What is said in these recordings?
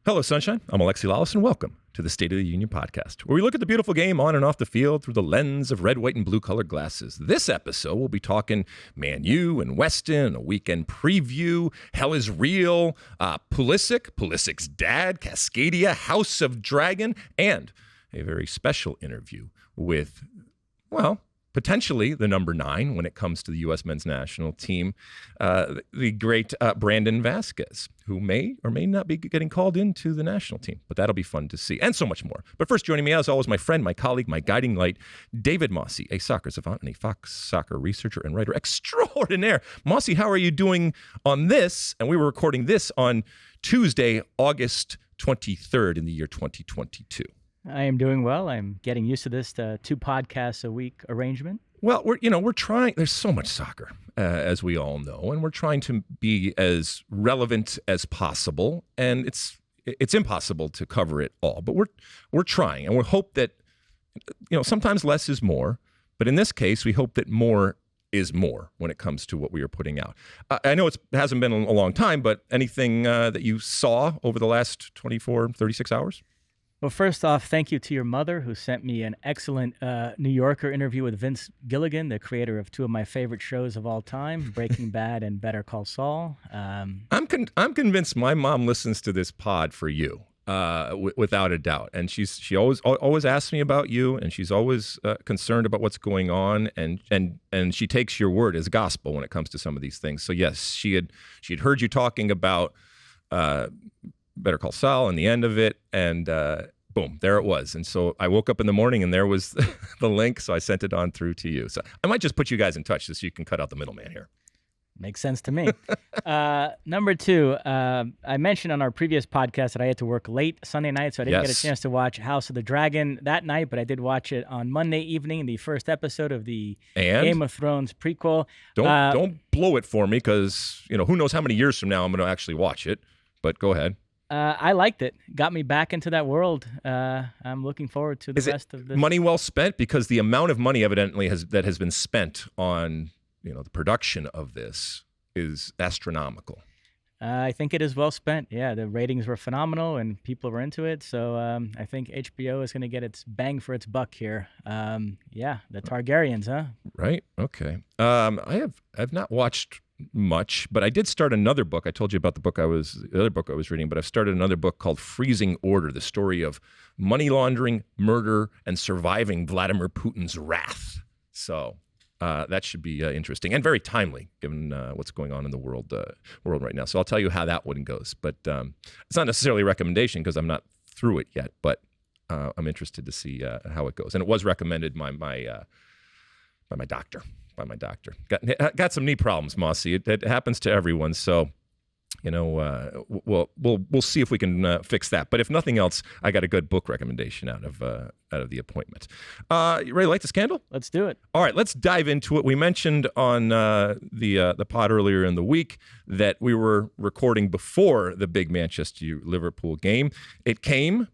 Hello, Sunshine. I'm Alexi, Lalas, and welcome to the State of the Union podcast, where we look at the beautiful game on and off the field through the lens of red, white, and blue-colored glasses. This episode, we'll be talking Man U and Weston, a weekend preview, Hell is Real, Pulisic's dad, Cascadia, House of Dragon, and a very special interview with, well, potentially the number 9 when it comes to the U.S. men's national team, the great Brandon Vazquez, who may or may not be getting called into the national team. But that'll be fun to see, and so much more. But first, joining me, as always, my friend, my colleague, my guiding light, David Mosse, a soccer savant and a Fox soccer researcher and writer extraordinaire. Mosse, how are you doing on this? And we were recording this on Tuesday, August 23rd in the year 2022. I am doing well. I'm getting used to this 2 podcasts a week arrangement. Well, we're trying. There's so much soccer, as we all know, and we're trying to be as relevant as possible. And it's impossible to cover it all, but we're trying, and we hope that sometimes less is more. But in this case, we hope that more is more when it comes to what we are putting out. I know it hasn't been a long time, but anything that you saw over the last 24, 36 hours? Well, first off, thank you to your mother, who sent me an excellent New Yorker interview with Vince Gilligan, the creator of 2 of my favorite shows of all time, Breaking Bad and Better Call Saul. I'm convinced my mom listens to this pod for you, without a doubt. And she always asks me about you, and she's always concerned about what's going on, and she takes your word as gospel when it comes to some of these things. So yes, she had heard you talking about Better Call Saul and the end of it, and boom, there it was. And so I woke up in the morning and there was the link, so I sent it on through to you. So I might just put you guys in touch so you can cut out the middleman here. Makes sense to me. Number 2, I mentioned on our previous podcast that I had to work late Sunday night, so I didn't get a chance to watch House of the Dragon that night, but I did watch it on Monday evening, the first episode of the Game of Thrones prequel. Don't blow it for me, because who knows how many years from now I'm going to actually watch it, but go ahead. I liked it. Got me back into that world. I'm looking forward to the rest of this. Money well spent? Because the amount of money evidently has been spent on the production of this is astronomical. I think it is well spent. Yeah, the ratings were phenomenal and people were into it. So I think HBO is going to get its bang for its buck here. The Targaryens, huh? Right. Okay. I've not watched much, but I did start another book. I told you about the other book I was reading, but I've started another book called Freezing Order, the story of money laundering, murder, and surviving Vladimir Putin's wrath. So that should be interesting and very timely, given what's going on in the world right now. So I'll tell you how that one goes, but it's not necessarily a recommendation because I'm not through it yet, but I'm interested to see how it goes. And it was recommended by my doctor. Got some knee problems, Mosse. It happens to everyone. So, we'll see if we can fix that. But if nothing else, I got a good book recommendation out of the appointment. You ready to light the candle? Let's do it. All right, let's dive into it. We mentioned on the pod earlier in the week that we were recording before the big Manchester-Liverpool game. It came,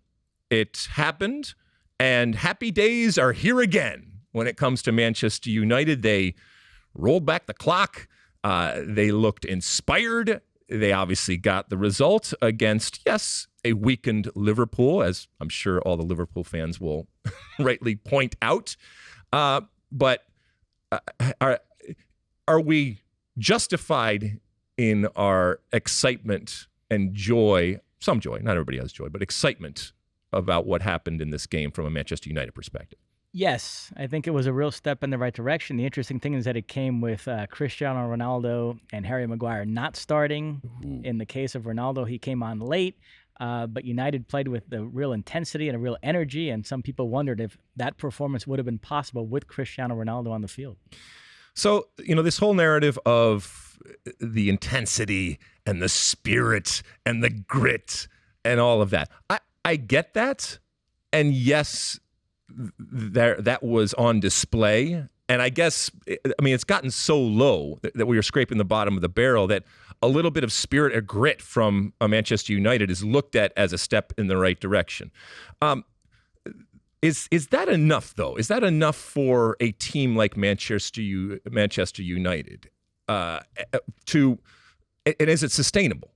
it happened, and happy days are here again. When it comes to Manchester United, they rolled back the clock. They looked inspired. They obviously got the result against, yes, a weakened Liverpool, as I'm sure all the Liverpool fans will rightly point out. But are we justified in our excitement and joy? Some joy, not everybody has joy, but excitement about what happened in this game from a Manchester United perspective? Yes, I think it was a real step in the right direction. The interesting thing is that it came with Cristiano Ronaldo and Harry Maguire not starting. Ooh. In the case of Ronaldo, he came on late, but United played with the real intensity and a real energy, and some people wondered if that performance would have been possible with Cristiano Ronaldo on the field. So, this whole narrative of the intensity and the spirit and the grit and all of that, I get that, and yes, that was on display. And I guess, it's gotten so low that we are scraping the bottom of the barrel that a little bit of spirit or grit from Manchester United is looked at as a step in the right direction. Is that enough, though? Is that enough for a team like Manchester United and is it sustainable?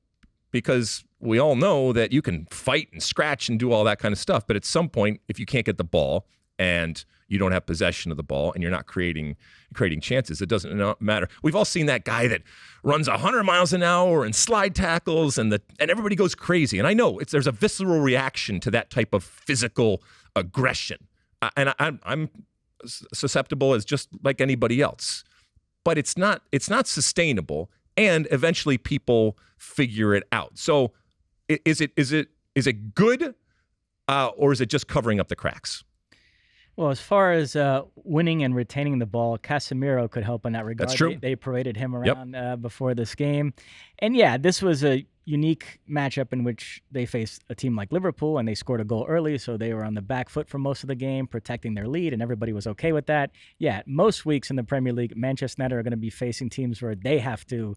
because we all know that you can fight and scratch and do all that kind of stuff. But at some point, if you can't get the ball and you don't have possession of the ball and you're not creating chances, it doesn't matter. We've all seen that guy that runs 100 miles an hour and slide tackles and everybody goes crazy. And I know there's a visceral reaction to that type of physical aggression. And I'm susceptible as just like anybody else. But it's not sustainable, and eventually people figure it out. So is it good, or is it just covering up the cracks? Well, as far as winning and retaining the ball, Casemiro could help in that regard. That's true. They paraded him around before this game. And yeah, this was a unique matchup in which they faced a team like Liverpool, and they scored a goal early, so they were on the back foot for most of the game, protecting their lead, and everybody was okay with that. Yeah, most weeks in the Premier League, Manchester United are going to be facing teams where they have to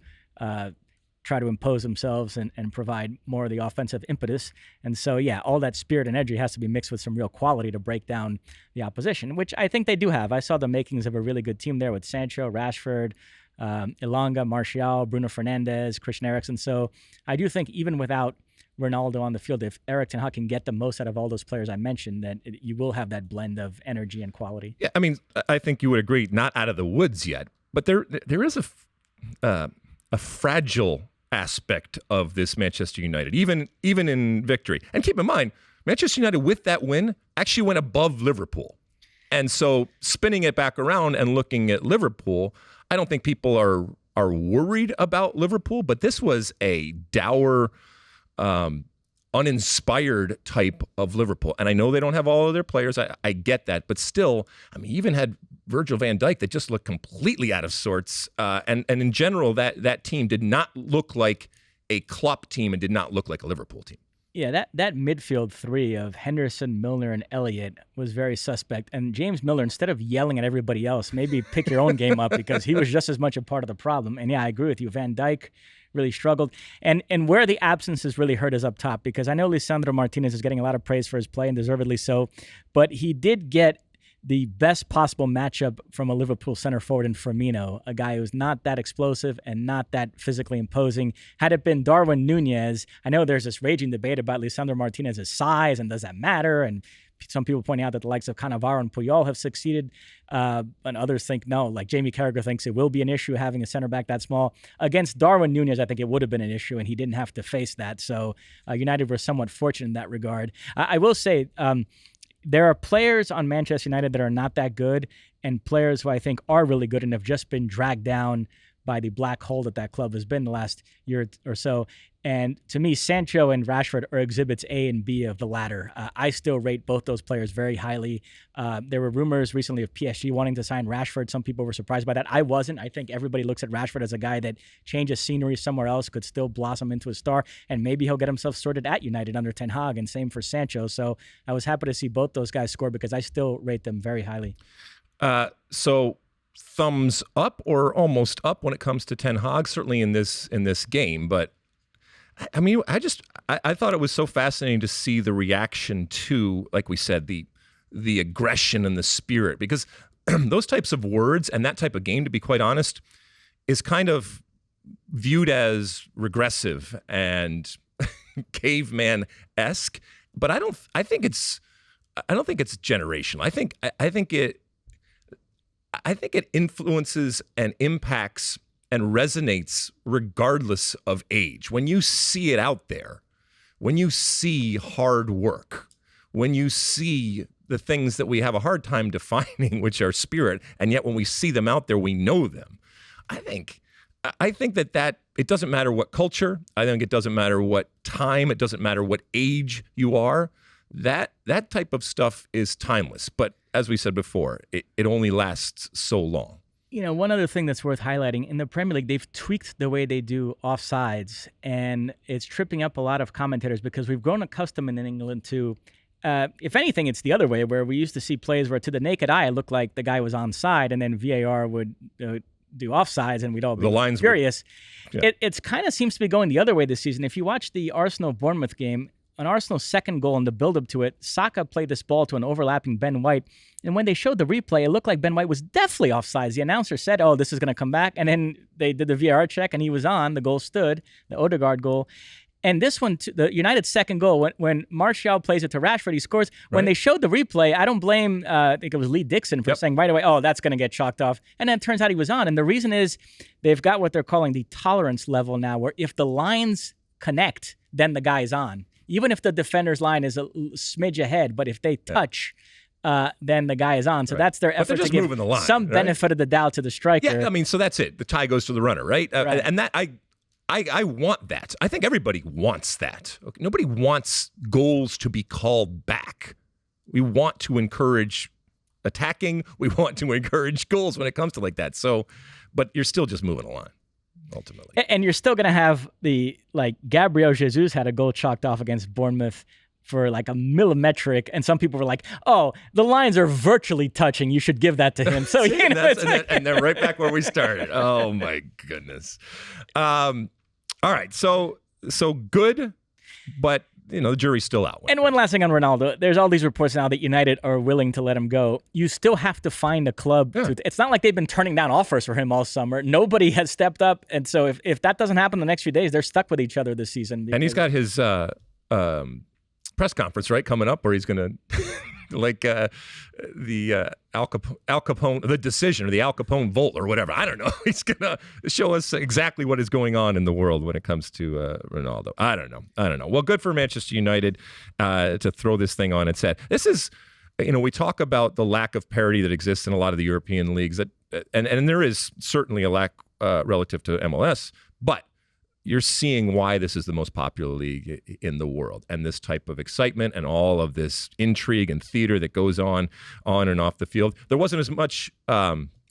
try to impose themselves and provide more of the offensive impetus. And so, yeah, all that spirit and energy has to be mixed with some real quality to break down the opposition, which I think they do have. I saw the makings of a really good team there with Sancho, Rashford, Elanga, Martial, Bruno Fernandes, Christian Eriksen. So I do think even without Ronaldo on the field, if Erik ten Hag can get the most out of all those players I mentioned, then you will have that blend of energy and quality. Yeah, I mean, I think you would agree, not out of the woods yet, but there is a fragile aspect of this Manchester United, even in victory. And keep in mind, Manchester United with that win actually went above Liverpool. And so spinning it back around and looking at Liverpool, I don't think people are worried about Liverpool, but this was a dour, uninspired type of Liverpool. And I know they don't have all of their players. I get that. But still, I mean, even had Virgil van Dijk that just looked completely out of sorts. And in general, that team did not look like a Klopp team and did not look like a Liverpool team. Yeah, that midfield three of Henderson, Milner, and Elliott was very suspect. And James Milner, instead of yelling at everybody else, maybe pick your own game up, because he was just as much a part of the problem. And yeah, I agree with you. Van Dijk really struggled. And where the absences really hurt is up top, because I know Lisandro Martinez is getting a lot of praise for his play, and deservedly so, but he did get the best possible matchup from a Liverpool center forward in Firmino, a guy who's not that explosive and not that physically imposing. Had it been Darwin Nunez, I know there's this raging debate about Lisandro Martinez's size and does that matter, and some people pointing out that the likes of Cannavaro and Puyol have succeeded, and others think no, like Jamie Carragher thinks it will be an issue having a center back that small. Against Darwin Nunez, I think it would have been an issue, and he didn't have to face that. So United were somewhat fortunate in that regard. I will say, there are players on Manchester United that are not that good, and players who I think are really good and have just been dragged down by the black hole that club has been the last year or so. And to me, Sancho and Rashford are exhibits A and B of the latter. I still rate both those players very highly. There were rumors recently of PSG wanting to sign Rashford. Some people were surprised by that. I wasn't. I think everybody looks at Rashford as a guy that changes scenery somewhere else, could still blossom into a star, and maybe he'll get himself sorted at United under Ten Hag, and same for Sancho. So I was happy to see both those guys score, because I still rate them very highly. So thumbs up or almost up when it comes to Ten Hag, certainly in this game. But I mean, I thought it was so fascinating to see the reaction to, like we said, the aggression and the spirit, because those types of words and that type of game, to be quite honest, is kind of viewed as regressive and caveman-esque. But I don't think it's generational. I think it influences and impacts and resonates regardless of age. When you see it out there, when you see hard work, when you see the things that we have a hard time defining, which are spirit, and yet when we see them out there, we know them. I think that it doesn't matter what culture, I think it doesn't matter what time, it doesn't matter what age you are. That type of stuff is timeless. But as we said before, it only lasts so long. You know, one other thing that's worth highlighting, in the Premier League, they've tweaked the way they do offsides, and it's tripping up a lot of commentators, because we've grown accustomed in England to, if anything, it's the other way, where we used to see plays where to the naked eye it looked like the guy was onside, and then VAR would do offsides, and we'd all be furious. Yeah. It's kind of seems to be going the other way this season. If you watch the Arsenal-Bournemouth game, on Arsenal's second goal and the build-up to it, Saka played this ball to an overlapping Ben White, and when they showed the replay, it looked like Ben White was definitely offsides. The announcer said, oh, this is going to come back, and then they did the VAR check, and he was on. The goal stood, the Odegaard goal. And this one, the United's second goal, when Martial plays it to Rashford, he scores. Right. When they showed the replay, I don't blame, I think it was Lee Dixon for saying right away, oh, that's going to get chalked off. And then it turns out he was on. And the reason is they've got what they're calling the tolerance level now, where if the lines connect, then the guy's on. Even if the defender's line is a smidge ahead, but if they touch, then the guy is on. So that's their effort to give the line, some benefit of the doubt to the striker. Yeah, I mean, so that's it. The tie goes to the runner, right? And that I want that. I think everybody wants that. Nobody wants goals to be called back. We want to encourage attacking. We want to encourage goals when it comes to like that. So, but you're still just moving a line, ultimately. And you're still going to have Gabriel Jesus had a goal chalked off against Bournemouth for like a millimetric, and some people were like, oh, the lines are virtually touching. You should give that to him. So, See, and they're right back where we started. Oh, my goodness. All right, so good, but the jury's still out. And one last thing on Ronaldo. There's all these reports now that United are willing to let him go. You still have to find a club. It's not like they've been turning down offers for him all summer. Nobody has stepped up, and so if that doesn't happen the next few days, they're stuck with each other this season. And he's got his press conference coming up where he's going to the Al Capone, the decision, or the Al Capone vote, or whatever. I don't know. He's going to show us exactly what is going on in the world when it comes to Ronaldo. I don't know. Well, good for Manchester United to throw this thing on its head. This is, we talk about the lack of parity that exists in a lot of the European leagues, and there is certainly a lack relative to MLS, but you're seeing why this is the most popular league in the world, and this type of excitement and all of this intrigue and theater that goes on and off the field. There wasn't as much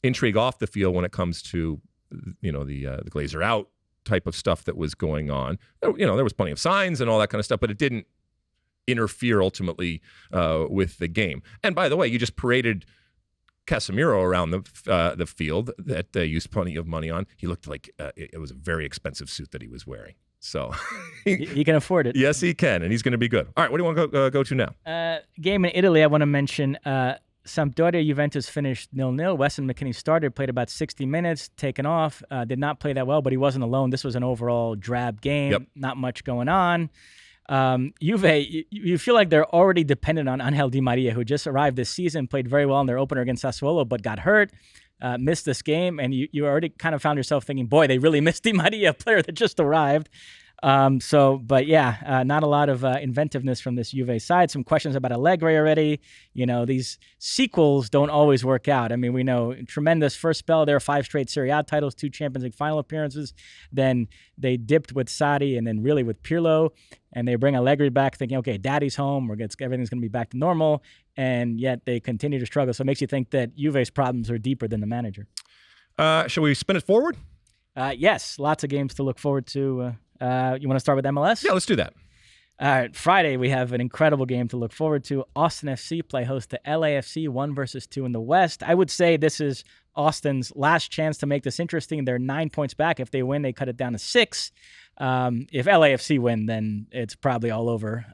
intrigue off the field when it comes to, the Glazer out type of stuff that was going on. There was plenty of signs and all that kind of stuff, but it didn't interfere ultimately with the game. And by the way, you just paraded Casemiro around the field that they used plenty of money on. He looked like it was a very expensive suit that he was wearing. So he can afford it. Yes, he can, and he's going to be good. All right, what do you want to go to now? Game in Italy, I want to mention Sampdoria Juventus finished 0-0. Weston McKennie started, played about 60 minutes, taken off, did not play that well, but he wasn't alone. This was an overall drab game, not much going on. Juve, you feel like they're already dependent on Angel Di Maria, who just arrived this season, played very well in their opener against Sassuolo, but got hurt, missed this game, and you already kind of found yourself thinking, boy, they really missed Di Maria, a player that just arrived. Not a lot of inventiveness from this Juve side. Some questions about Allegri already. These sequels don't always work out. I mean, we know tremendous first spell there, 5 straight Serie A titles, 2 Champions League final appearances. Then they dipped with Sarri and then really with Pirlo. And they bring Allegri back thinking, okay, daddy's home, everything's going to be back to normal. And yet they continue to struggle. So it makes you think that Juve's problems are deeper than the manager. Shall we spin it forward? Yes, lots of games to look forward to. You want to start with MLS? Yeah, let's do that. All right, Friday we have an incredible game to look forward to. Austin FC play host to LAFC, 1-2 in the West. I would say this is Austin's last chance to make this interesting. They're 9 points back. If they win, they cut it down to 6. If LAFC win, then it's probably all over.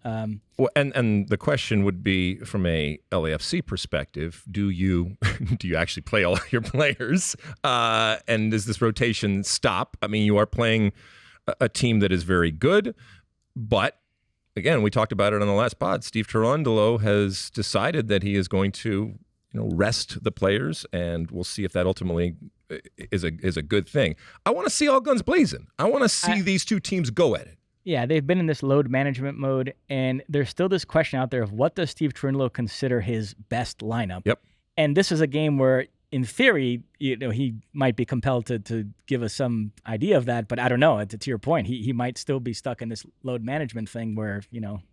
Well, and the question would be, from a LAFC perspective, do you actually play all your players? And does this rotation stop? I mean, you are playing a team that is very good, but again, we talked about it on the last pod. Steve Cherundolo has decided that he is going to, rest the players, and we'll see if that ultimately is a good thing. I want to see all guns blazing. I want to see these two teams go at it. Yeah, they've been in this load management mode, and there's still this question out there of what does Steve Cherundolo consider his best lineup? Yep. And this is a game where, in theory, he might be compelled to give us some idea of that, but I don't know. To your point, he might still be stuck in this load management thing where,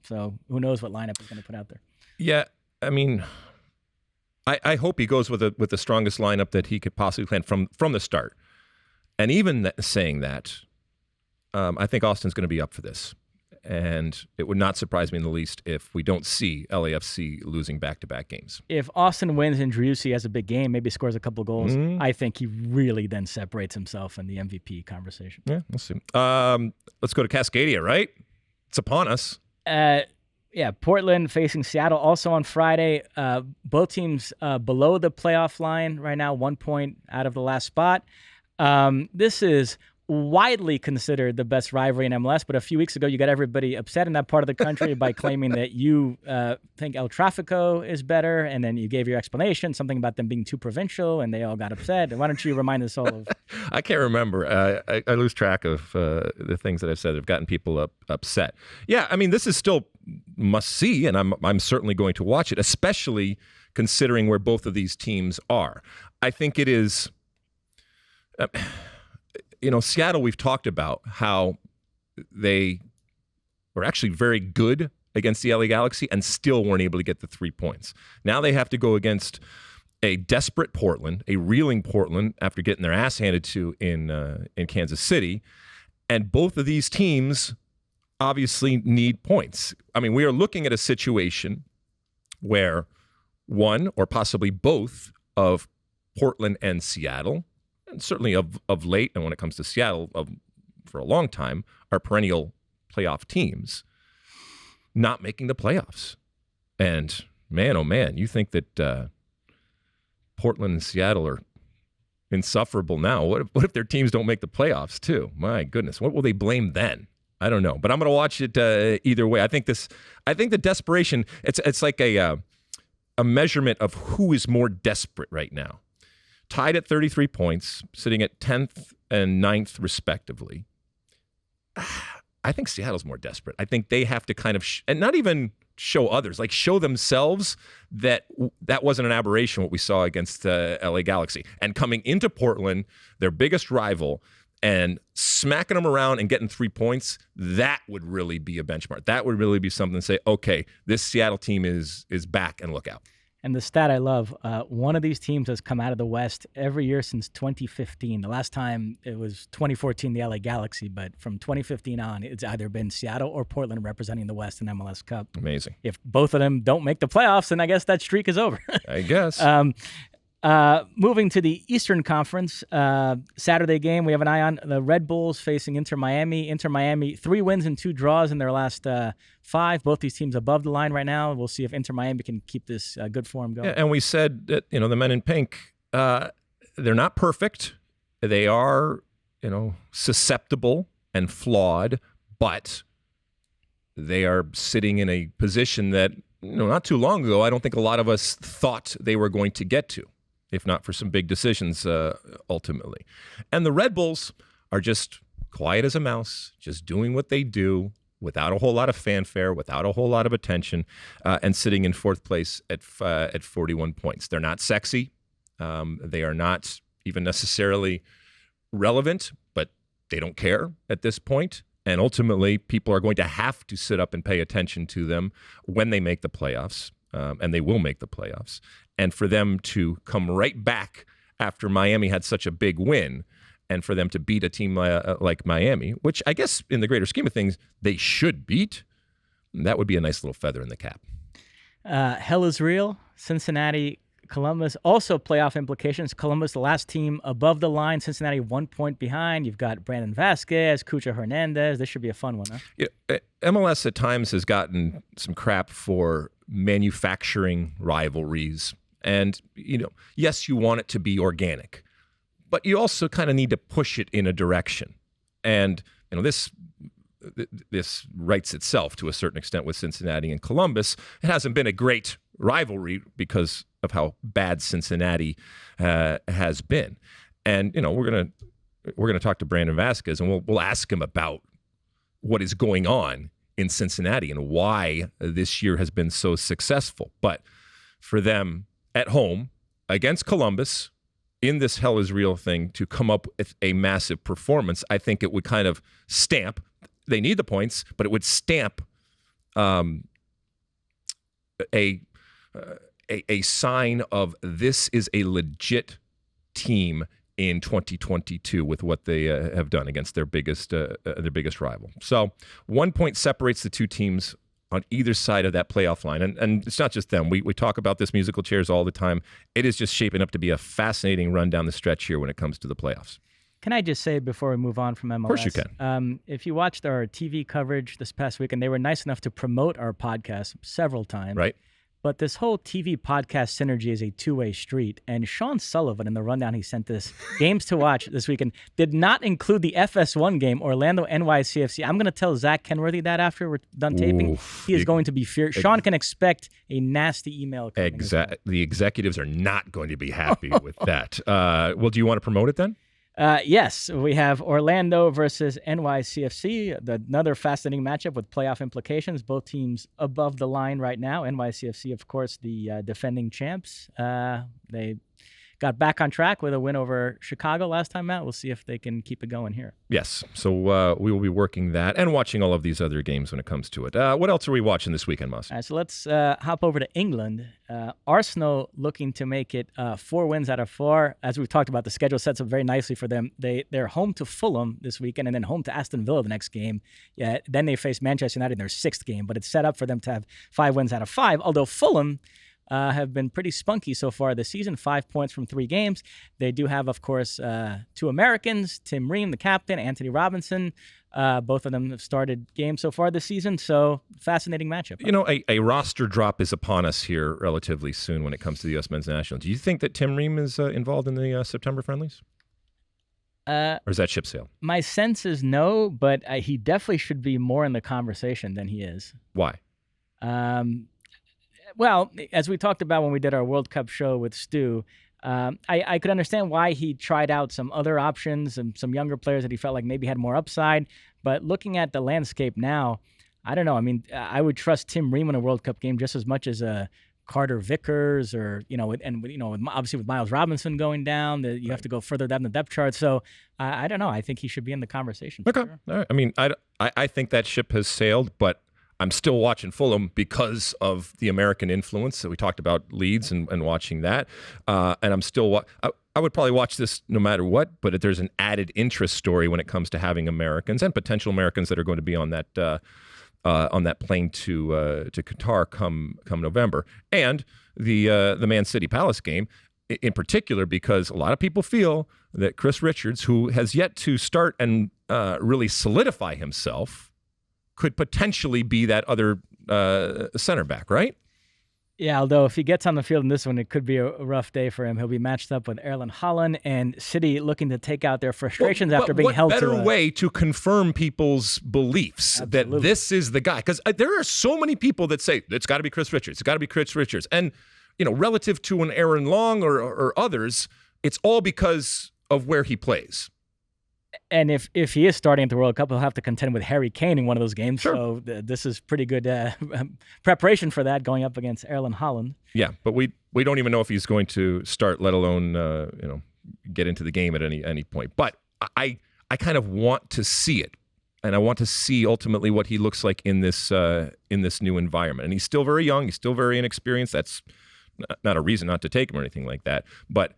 so who knows what lineup he's going to put out there. Yeah, I mean, I hope he goes with the strongest lineup that he could possibly plan from the start. And even saying that, I think Austin's going to be up for this. And it would not surprise me in the least if we don't see LAFC losing back-to-back games. If Austin wins and Driussi has a big game, maybe scores a couple of goals, I think he really then separates himself in the MVP conversation. Yeah, we'll see. Let's go to Cascadia, right? It's upon us. Yeah, Portland facing Seattle also on Friday. Both teams below the playoff line right now, 1 point out of the last spot. This is widely considered the best rivalry in MLS, but a few weeks ago you got everybody upset in that part of the country by claiming that you think El Tráfico is better, and then you gave your explanation, something about them being too provincial, and they all got upset. Why don't you remind us all of... I can't remember. I lose track of the things that I've said that have gotten people upset. Yeah, I mean, this is still must-see, and I'm certainly going to watch it, especially considering where both of these teams are. I think it is... Seattle, we've talked about how they were actually very good against the LA Galaxy and still weren't able to get the 3 points. Now they have to go against a desperate Portland, a reeling Portland after getting their ass handed to in Kansas City. And both of these teams obviously need points. I mean, we are looking at a situation where one or possibly both of Portland and Seattle, and certainly of late, and when it comes to Seattle, for a long time, are perennial playoff teams not making the playoffs. And man, oh man, you think that Portland and Seattle are insufferable now. What if their teams don't make the playoffs too? My goodness, what will they blame then? I don't know, but I'm going to watch it either way. I think the desperation, it's like a measurement of who is more desperate right now. Tied at 33 points, sitting at 10th and 9th respectively. I think Seattle's more desperate. I think they have to kind of, and not even show others, like show themselves that wasn't an aberration what we saw against the LA Galaxy. And coming into Portland, their biggest rival, and smacking them around and getting 3 points, that would really be a benchmark. That would really be something to say, okay, this Seattle team is back and look out. And the stat I love, one of these teams has come out of the West every year since 2015. The last time it was 2014, the LA Galaxy, but from 2015 on, it's either been Seattle or Portland representing the West in MLS Cup. Amazing. If both of them don't make the playoffs, then I guess that streak is over. I guess. Moving to the Eastern Conference, Saturday game, we have an eye on the Red Bulls facing Inter Miami. Inter Miami, 3 wins and 2 draws in their last 5. Both these teams above the line right now. We'll see if Inter Miami can keep this good form going. Yeah, and we said that, the men in pink, they're not perfect. They are, susceptible and flawed, but they are sitting in a position that, not too long ago, I don't think a lot of us thought they were going to get to, if not for some big decisions ultimately. And the Red Bulls are just quiet as a mouse, just doing what they do without a whole lot of fanfare, without a whole lot of attention, and sitting in 4th place at 41 points. They're not sexy. They are not even necessarily relevant, but they don't care at this point. And ultimately, people are going to have to sit up and pay attention to them when they make the playoffs, and they will make the playoffs. And for them to come right back after Miami had such a big win, and for them to beat a team like Miami, which I guess in the greater scheme of things, they should beat, that would be a nice little feather in the cap. Hell is real. Cincinnati, Columbus, also playoff implications. Columbus, the last team above the line. Cincinnati 1 point behind. You've got Brandon Vazquez, Cucho Hernandez. This should be a fun one, huh? Yeah, MLS at times has gotten some crap for manufacturing rivalries. And, yes, you want it to be organic, but you also kind of need to push it in a direction. And, this writes itself to a certain extent with Cincinnati and Columbus. It hasn't been a great rivalry because of how bad Cincinnati has been. And, we're going to talk to Brandon Vazquez, and we'll ask him about what is going on in Cincinnati and why this year has been so successful. But for them at home against Columbus in this Hell is Real thing to come up with a massive performance, I think it would kind of stamp, they need the points, but it would stamp a sign of this is a legit team in 2022 with what they have done against their biggest rival. So 1 point separates the two teams on either side of that playoff line. And it's not just them. We talk about this musical chairs all the time. It is just shaping up to be a fascinating run down the stretch here when it comes to the playoffs. Can I just say before we move on from MLS? Of course you can. If you watched our TV coverage this past week, and they were nice enough to promote our podcast several times. Right. But this whole TV podcast synergy is a two-way street. And Sean Sullivan, in the rundown he sent us, games to watch this weekend, did not include the FS1 game, Orlando NYCFC. I'm going to tell Zach Kenworthy that after we're done taping. He is going to be furious. Sean can expect a nasty email. Exactly. The executives are not going to be happy with that. Well, do you want to promote it then? Yes, we have Orlando versus NYCFC, another fascinating matchup with playoff implications. Both teams above the line right now. NYCFC, of course, the defending champs. They got back on track with a win over Chicago last time out. We'll see if they can keep it going here. Yes, so we will be working that and watching all of these other games when it comes to it. What else are we watching this weekend, Mosse? All right, so let's hop over to England. Arsenal looking to make it 4 wins out of 4. As we've talked about, the schedule sets up very nicely for them. They're home to Fulham this weekend and then home to Aston Villa the next game. Yeah, then they face Manchester United in their 6th game, but it's set up for them to have 5 wins out of 5, although Fulham have been pretty spunky so far this season, 5 points from 3 games. They do have, of course, 2 Americans, Tim Ream, the captain, Anthony Robinson. Both of them have started games so far this season, so fascinating matchup. You know, a roster drop is upon us here relatively soon when it comes to the U.S. men's national. Do you think that Tim Ream is involved in the September friendlies? Or is that ship sailed? My sense is no, but he definitely should be more in the conversation than he is. Why? Well, as we talked about when we did our World Cup show with Stu, I could understand why he tried out some other options and some younger players that he felt like maybe had more upside. But looking at the landscape now, I don't know. I mean, I would trust Tim Ream in a World Cup game just as much as Carter Vickers or, obviously with Miles Robinson going down, you have to go further down the depth chart. So I don't know. I think he should be in the conversation. Okay. Sure. All right. I mean, I think that ship has sailed, but I'm still watching Fulham because of the American influence. So we talked about Leeds and watching that. And I'm still I would probably watch this no matter what, but there's an added interest story when it comes to having Americans and potential Americans that are going to be on that plane to Qatar come November. And the Man City Palace game in particular, because a lot of people feel that Chris Richards, who has yet to start and really solidify himself, could potentially be that other center back, right? Yeah, although if he gets on the field in this one, it could be a rough day for him. He'll be matched up with Erling Haaland and City looking to take out their frustrations after being held to. What better way to confirm people's beliefs that this is the guy? Because there are so many people that say, it's got to be Chris Richards. It's got to be Chris Richards. And, relative to an Aaron Long or others, it's all because of where he plays. And if he is starting at the World Cup, he'll have to contend with Harry Kane in one of those games. Sure. So this is pretty good preparation for that, going up against Erling Haaland. Yeah, but we don't even know if he's going to start, let alone get into the game at any point. But I kind of want to see it, and I want to see ultimately what he looks like in this new environment. And he's still very young. He's still very inexperienced. That's not a reason not to take him or anything like that. But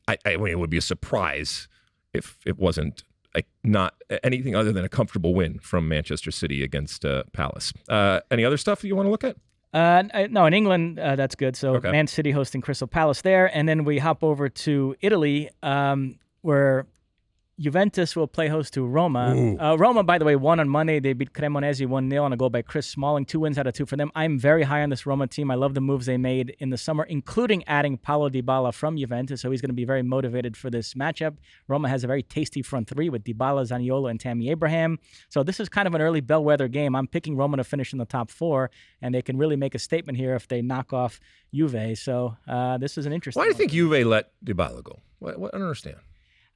I mean, it would be a surprise if it wasn't not anything other than a comfortable win from Manchester City against Palace. Any other stuff you want to look at? No, in England, that's good. So okay. Man City hosting Crystal Palace there. And then we hop over to Italy, where Juventus will play host to Roma. Roma, by the way, won on Monday. They beat Cremonese 1-0 on a goal by Chris Smalling. 2 wins out of 2 for them. I'm very high on this Roma team. I love the moves they made in the summer, including adding Paulo Dybala from Juventus. So he's going to be very motivated for this matchup. Roma has a very tasty front 3 with Dybala, Zaniolo, and Tammy Abraham. So this is kind of an early bellwether game. I'm picking Roma to finish in the top 4, and they can really make a statement here if they knock off Juve. So this is an interesting Why do you think Juve let Dybala go? I don't understand.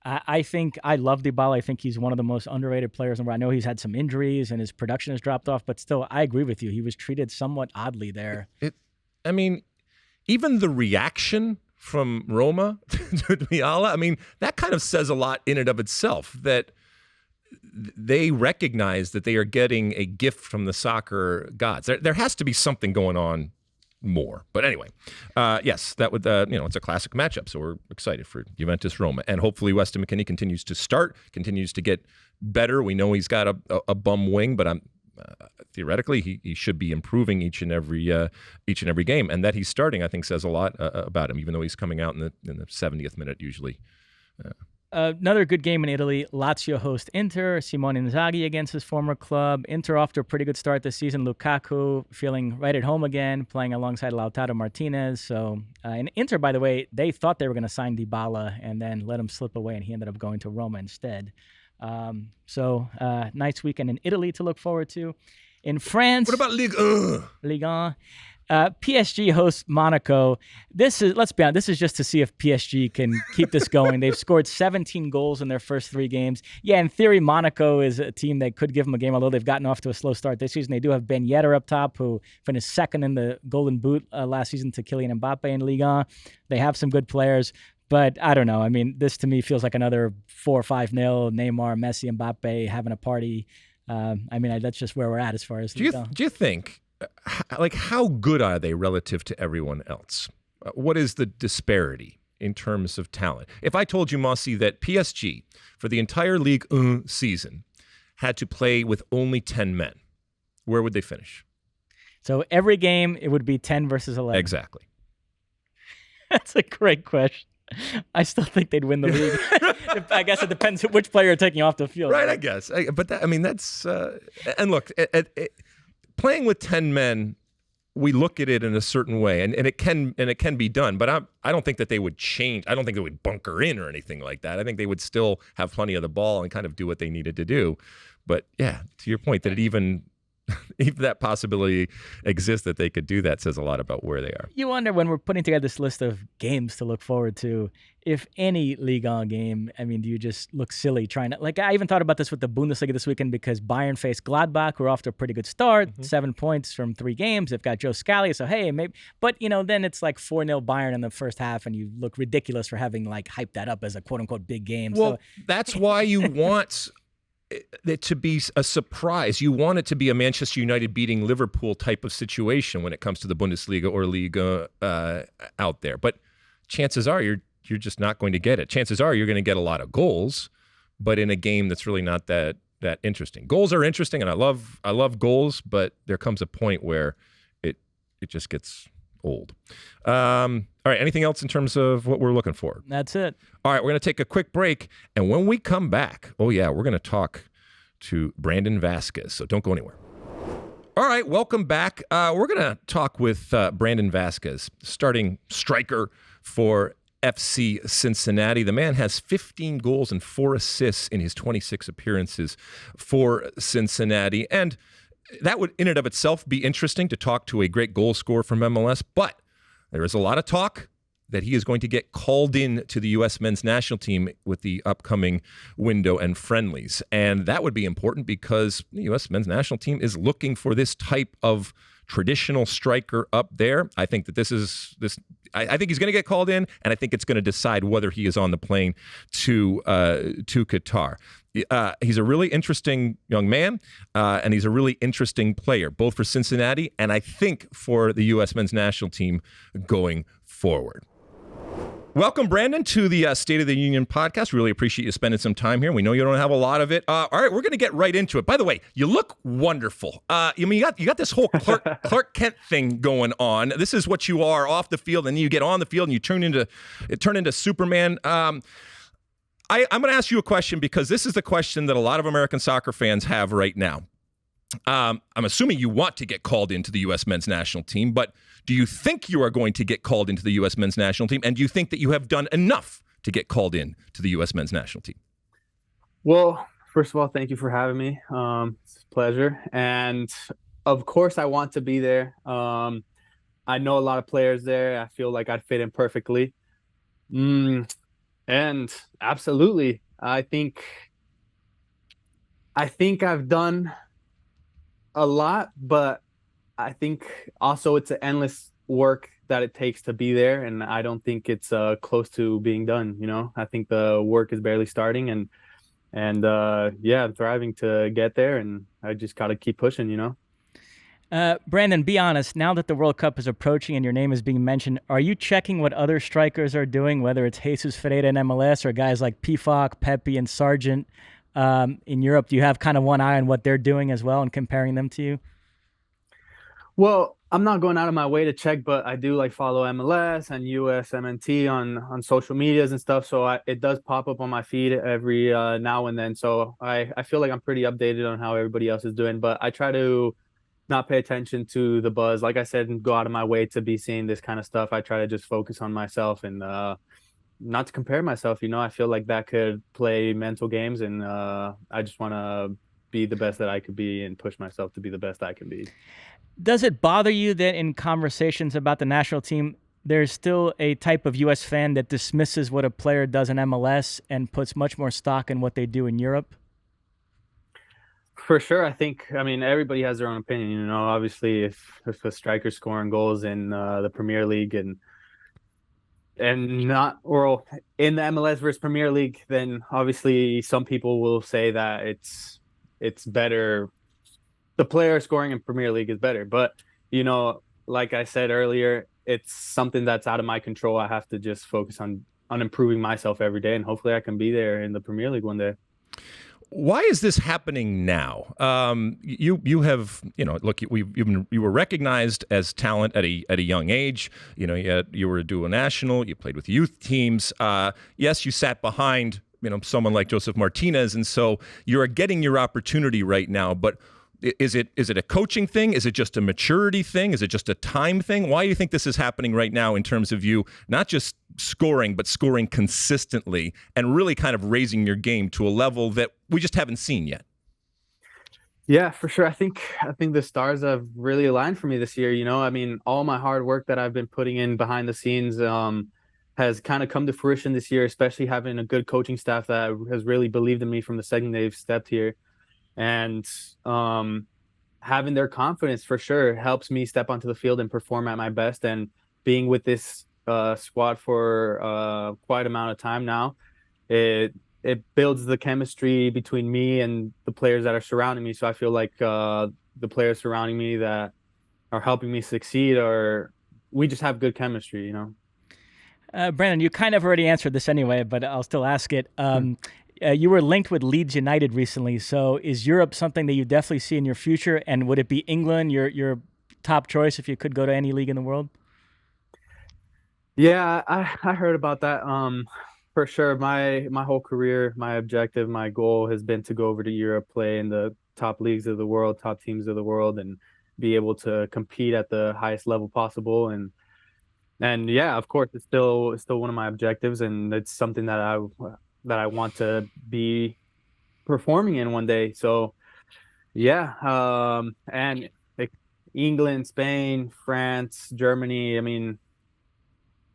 I think I love Dybala. I think he's one of the most underrated players in the world. I know he's had some injuries and his production has dropped off, but still, I agree with you. He was treated somewhat oddly there. I mean, even the reaction from Roma to Dybala, I mean, that kind of says a lot in and of itself, that they recognize that they are getting a gift from the soccer gods. There has to be something going on more. But anyway, yes, that would, it's a classic matchup. So we're excited for Juventus Roma. And hopefully Weston McKennie continues to get better. We know he's got a bum wing, but theoretically he should be improving each and every game. And that he's starting, I think, says a lot about him, even though he's coming out in the 70th minute usually. Another good game in Italy. Lazio host Inter. Simone Inzaghi against his former club. Inter off to a pretty good start this season. Lukaku feeling right at home again, playing alongside Lautaro Martinez. So, and Inter, by the way, they thought they were going to sign Dybala and then let him slip away, and he ended up going to Roma instead. Nice weekend in Italy to look forward to. In France, What about Ligue 1? Ligue 1. PSG hosts Monaco. Let's be honest, this is just to see if PSG can keep this going. They've scored 17 goals in their first 3 games. Yeah, in theory, Monaco is a team that could give them a game, although they've gotten off to a slow start this season. They do have Ben Yedder up top, who finished second in the Golden Boot last season to Kylian Mbappe in Ligue 1. They have some good players, but I don't know. I mean, this to me feels like another 4 or 5-0. Neymar, Messi, Mbappe having a party. That's just where we're at as far as Do you think, how good are they relative to everyone else? What is the disparity in terms of talent? If I told you, Mosse, that PSG for the entire Ligue 1 season had to play with only 10 men, where would they finish? So every game it would be 10 versus 11. Exactly. That's a great question. I still think they'd win the league. I guess it depends which player you're taking off the field. Right, I guess. That's and look, playing with 10 men, we look at it in a certain way, and it can be done. But I don't think that they would change. I don't think they would bunker in or anything like that. I think they would still have plenty of the ball and kind of do what they needed to do. But yeah, to your point, that it even that possibility exists that they could do that says a lot about where they are. You wonder, when we're putting together this list of games to look forward to, if any Ligue 1 game, do you just look silly trying to, I even thought about this with the Bundesliga this weekend, because Bayern faced Gladbach, who are off to a pretty good start, 7 points from 3 games. They've got Joe Scally, so hey, maybe, but then it's like 4-0 Bayern in the first half, and you look ridiculous for having hyped that up as a quote unquote big game. Well, that's why you want it to be a surprise. You want it to be a Manchester United beating Liverpool type of situation when it comes to the Bundesliga or Liga out there. But chances are you're just not going to get it. Chances are you're going to get a lot of goals, but in a game that's really not that interesting. Goals are interesting, and I love goals, but there comes a point where it just gets old. All right, anything else in terms of what we're looking for? That's it. All right, we're going to take a quick break, and when we come back, we're going to talk to Brandon Vazquez, so don't go anywhere. All right, welcome back. We're going to talk with Brandon Vazquez, starting striker for FC Cincinnati. The man has 15 goals and 4 assists in his 26 appearances for Cincinnati, and that would in and of itself be interesting to talk to a great goal scorer from MLS, but there is a lot of talk that he is going to get called in to the U.S. men's national team with the upcoming window and friendlies. And that would be important because the U.S. men's national team is looking for this type of traditional striker up there. I think that I think he's going to get called in, and I think it's going to decide whether he is on the plane to Qatar. He's a really interesting young man, and he's a really interesting player, both for Cincinnati and I think for the U.S. men's national team going forward. Welcome, Brandon, to the State of the Union podcast. Really appreciate you spending some time here. We know you don't have a lot of it. All right, we're going to get right into it. By the way, you look wonderful. You got this whole Clark Kent thing going on. This is what you are off the field, and then you get on the field and you turn into Superman. I'm going to ask you a question because this is the question that a lot of American soccer fans have right now. I'm assuming you want to get called into the U.S. men's national team, but do you think you are going to get called into the U.S. men's national team? And do you think that you have done enough to get called in to the U.S. men's national team? Well, first of all, thank you for having me. It's a pleasure. And of course, I want to be there. I know a lot of players there. I feel like I'd fit in perfectly. And absolutely, I think I've done a lot, but I think also it's an endless work that it takes to be there, and I don't think it's close to being done. I think the work is barely starting, and I'm thriving to get there, and I just gotta keep pushing. Brandon, be honest. Now that the World Cup is approaching and your name is being mentioned, are you checking what other strikers are doing, whether it's Jesus Ferreira in MLS or guys like Pifak, Pepe, and Sargent in Europe? Do you have kind of one eye on what they're doing as well and comparing them to you? Well, I'm not going out of my way to check, but I do like follow MLS and USMNT on social medias and stuff. So it does pop up on my feed every now and then. So I feel like I'm pretty updated on how everybody else is doing, but I try to not pay attention to the buzz. Like I said, and go out of my way to be seeing this kind of stuff. I try to just focus on myself and not to compare myself. I feel like that could play mental games, and I just want to be the best that I could be and push myself to be the best I can be. Does it bother you that in conversations about the national team, there's still a type of U.S. fan that dismisses what a player does in MLS and puts much more stock in what they do in Europe? For sure, I mean, everybody has their own opinion. Obviously, if a striker's scoring goals in the Premier League and not or in the MLS versus Premier League, then obviously some people will say that it's better. The player scoring in Premier League is better, but like I said earlier, it's something that's out of my control. I have to just focus on improving myself every day, and hopefully I can be there in the Premier League one day. Why is this happening now? You have look, you were recognized as talent at a young age. You were a dual national. You played with youth teams. Yes, you sat behind someone like Joseph Martinez, and so you're getting your opportunity right now. But is it a coaching thing? Is it just a maturity thing? Is it just a time thing? Why do you think this is happening right now in terms of you not just scoring, but scoring consistently and really kind of raising your game to a level that we just haven't seen yet? Yeah, for sure. I think the stars have really aligned for me this year. I mean, all my hard work that I've been putting in behind the scenes has kind of come to fruition this year, especially having a good coaching staff that has really believed in me from the second they've stepped here. And having their confidence for sure helps me step onto the field and perform at my best. And being with this squad for quite amount of time now, it builds the chemistry between me and the players that are surrounding me. So I feel like the players surrounding me that are helping me succeed, we just have good chemistry. Brandon, you kind of already answered this anyway, but I'll still ask it. You were linked with Leeds United recently. So is Europe something that you definitely see in your future? And would it be England your top choice if you could go to any league in the world? Yeah, I heard about that. For sure, my whole career, my objective, my goal has been to go over to Europe, play in the top leagues of the world, top teams of the world, and be able to compete at the highest level possible. And yeah, of course, it's still one of my objectives, and it's something that I want to be performing in one day. So yeah, and England, Spain, France, Germany. I mean,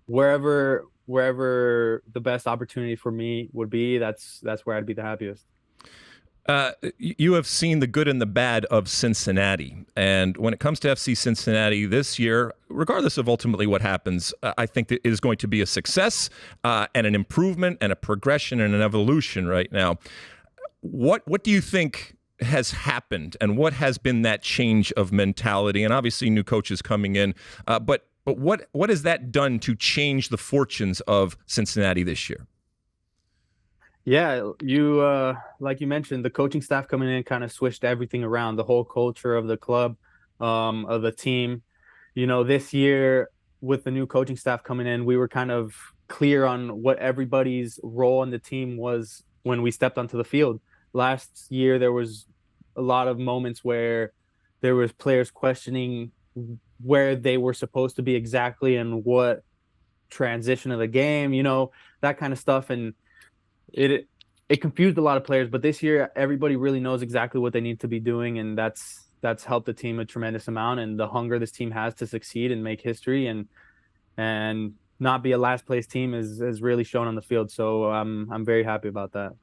wherever the best opportunity for me would be, that's where I'd be the happiest. You have seen the good and the bad of Cincinnati. And when it comes to FC Cincinnati this year, regardless of ultimately what happens, I think that it is going to be a success and an improvement and a progression and an evolution right now. What do you think has happened, and what has been that change of mentality? And obviously new coaches coming in, but what has that done to change the fortunes of Cincinnati this year? Yeah, like you mentioned, the coaching staff coming in kind of switched everything around, the whole culture of the club, of the team. This year with the new coaching staff coming in, we were kind of clear on what everybody's role in the team was when we stepped onto the field. Last year, there was a lot of moments where there was players questioning where they were supposed to be exactly and what transition of the game, that kind of stuff. And it confused a lot of players, but this year everybody really knows exactly what they need to be doing, and that's helped the team a tremendous amount. And the hunger this team has to succeed and make history and not be a last place team is really shown on the field. So I'm very happy about that.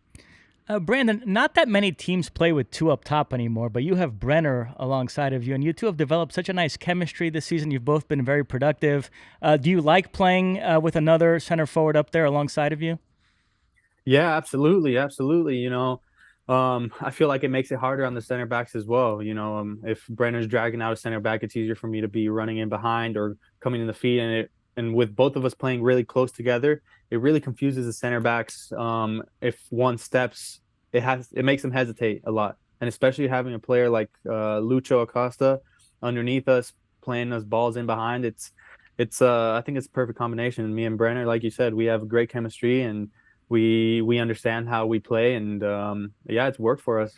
Brandon, not that many teams play with two up top anymore, but you have Brenner alongside of you, and you two have developed such a nice chemistry this season. You've both been very productive. Do you like playing with another center forward up there alongside of you? Yeah, absolutely. Absolutely. I feel like it makes it harder on the center backs as well. If Brenner's dragging out a center back, it's easier for me to be running in behind or coming in the feet. And with both of us playing really close together, it really confuses the center backs. If one steps, it makes them hesitate a lot. And especially having a player like Lucho Acosta underneath us playing us balls in behind. I think it's a perfect combination. Me and Brenner, like you said, we have great chemistry, and we understand how we play, and it's worked for us.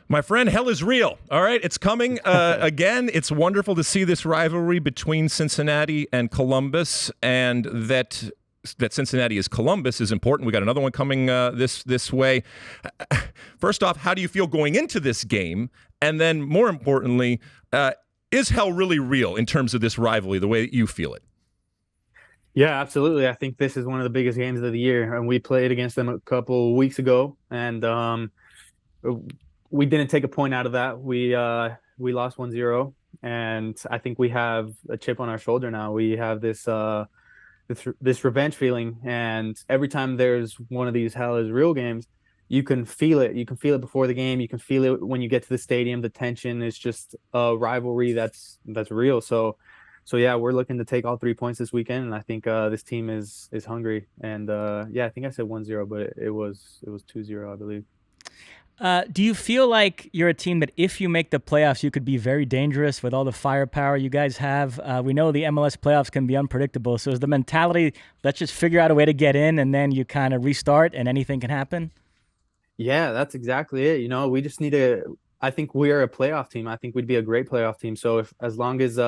My friend, hell is real. All right, it's coming again. It's wonderful to see this rivalry between Cincinnati and Columbus, and that Cincinnati is Columbus is important. We got another one coming this way. First off, how do you feel going into this game? And then, more importantly, is hell really real in terms of this rivalry, the way that you feel it? Yeah, absolutely. I think this is one of the biggest games of the year, and we played against them a couple weeks ago, and we didn't take a point out of that. We lost 1-0, and I think we have a chip on our shoulder now. We have this revenge feeling, and every time there's one of these hell is real games, you can feel it. You can feel it before the game. You can feel it when you get to the stadium. The tension is just a rivalry that's real. So yeah, we're looking to take all 3 points this weekend, and I think this team is hungry. And I think I said 1-0, but it was 2-0, I believe. Do you feel like you're a team that if you make the playoffs, you could be very dangerous with all the firepower you guys have? We know the MLS playoffs can be unpredictable. So is the mentality, let's just figure out a way to get in and then you kind of restart and anything can happen? Yeah, that's exactly it. We just need I think we're a playoff team. I think we'd be a great playoff team. So as long as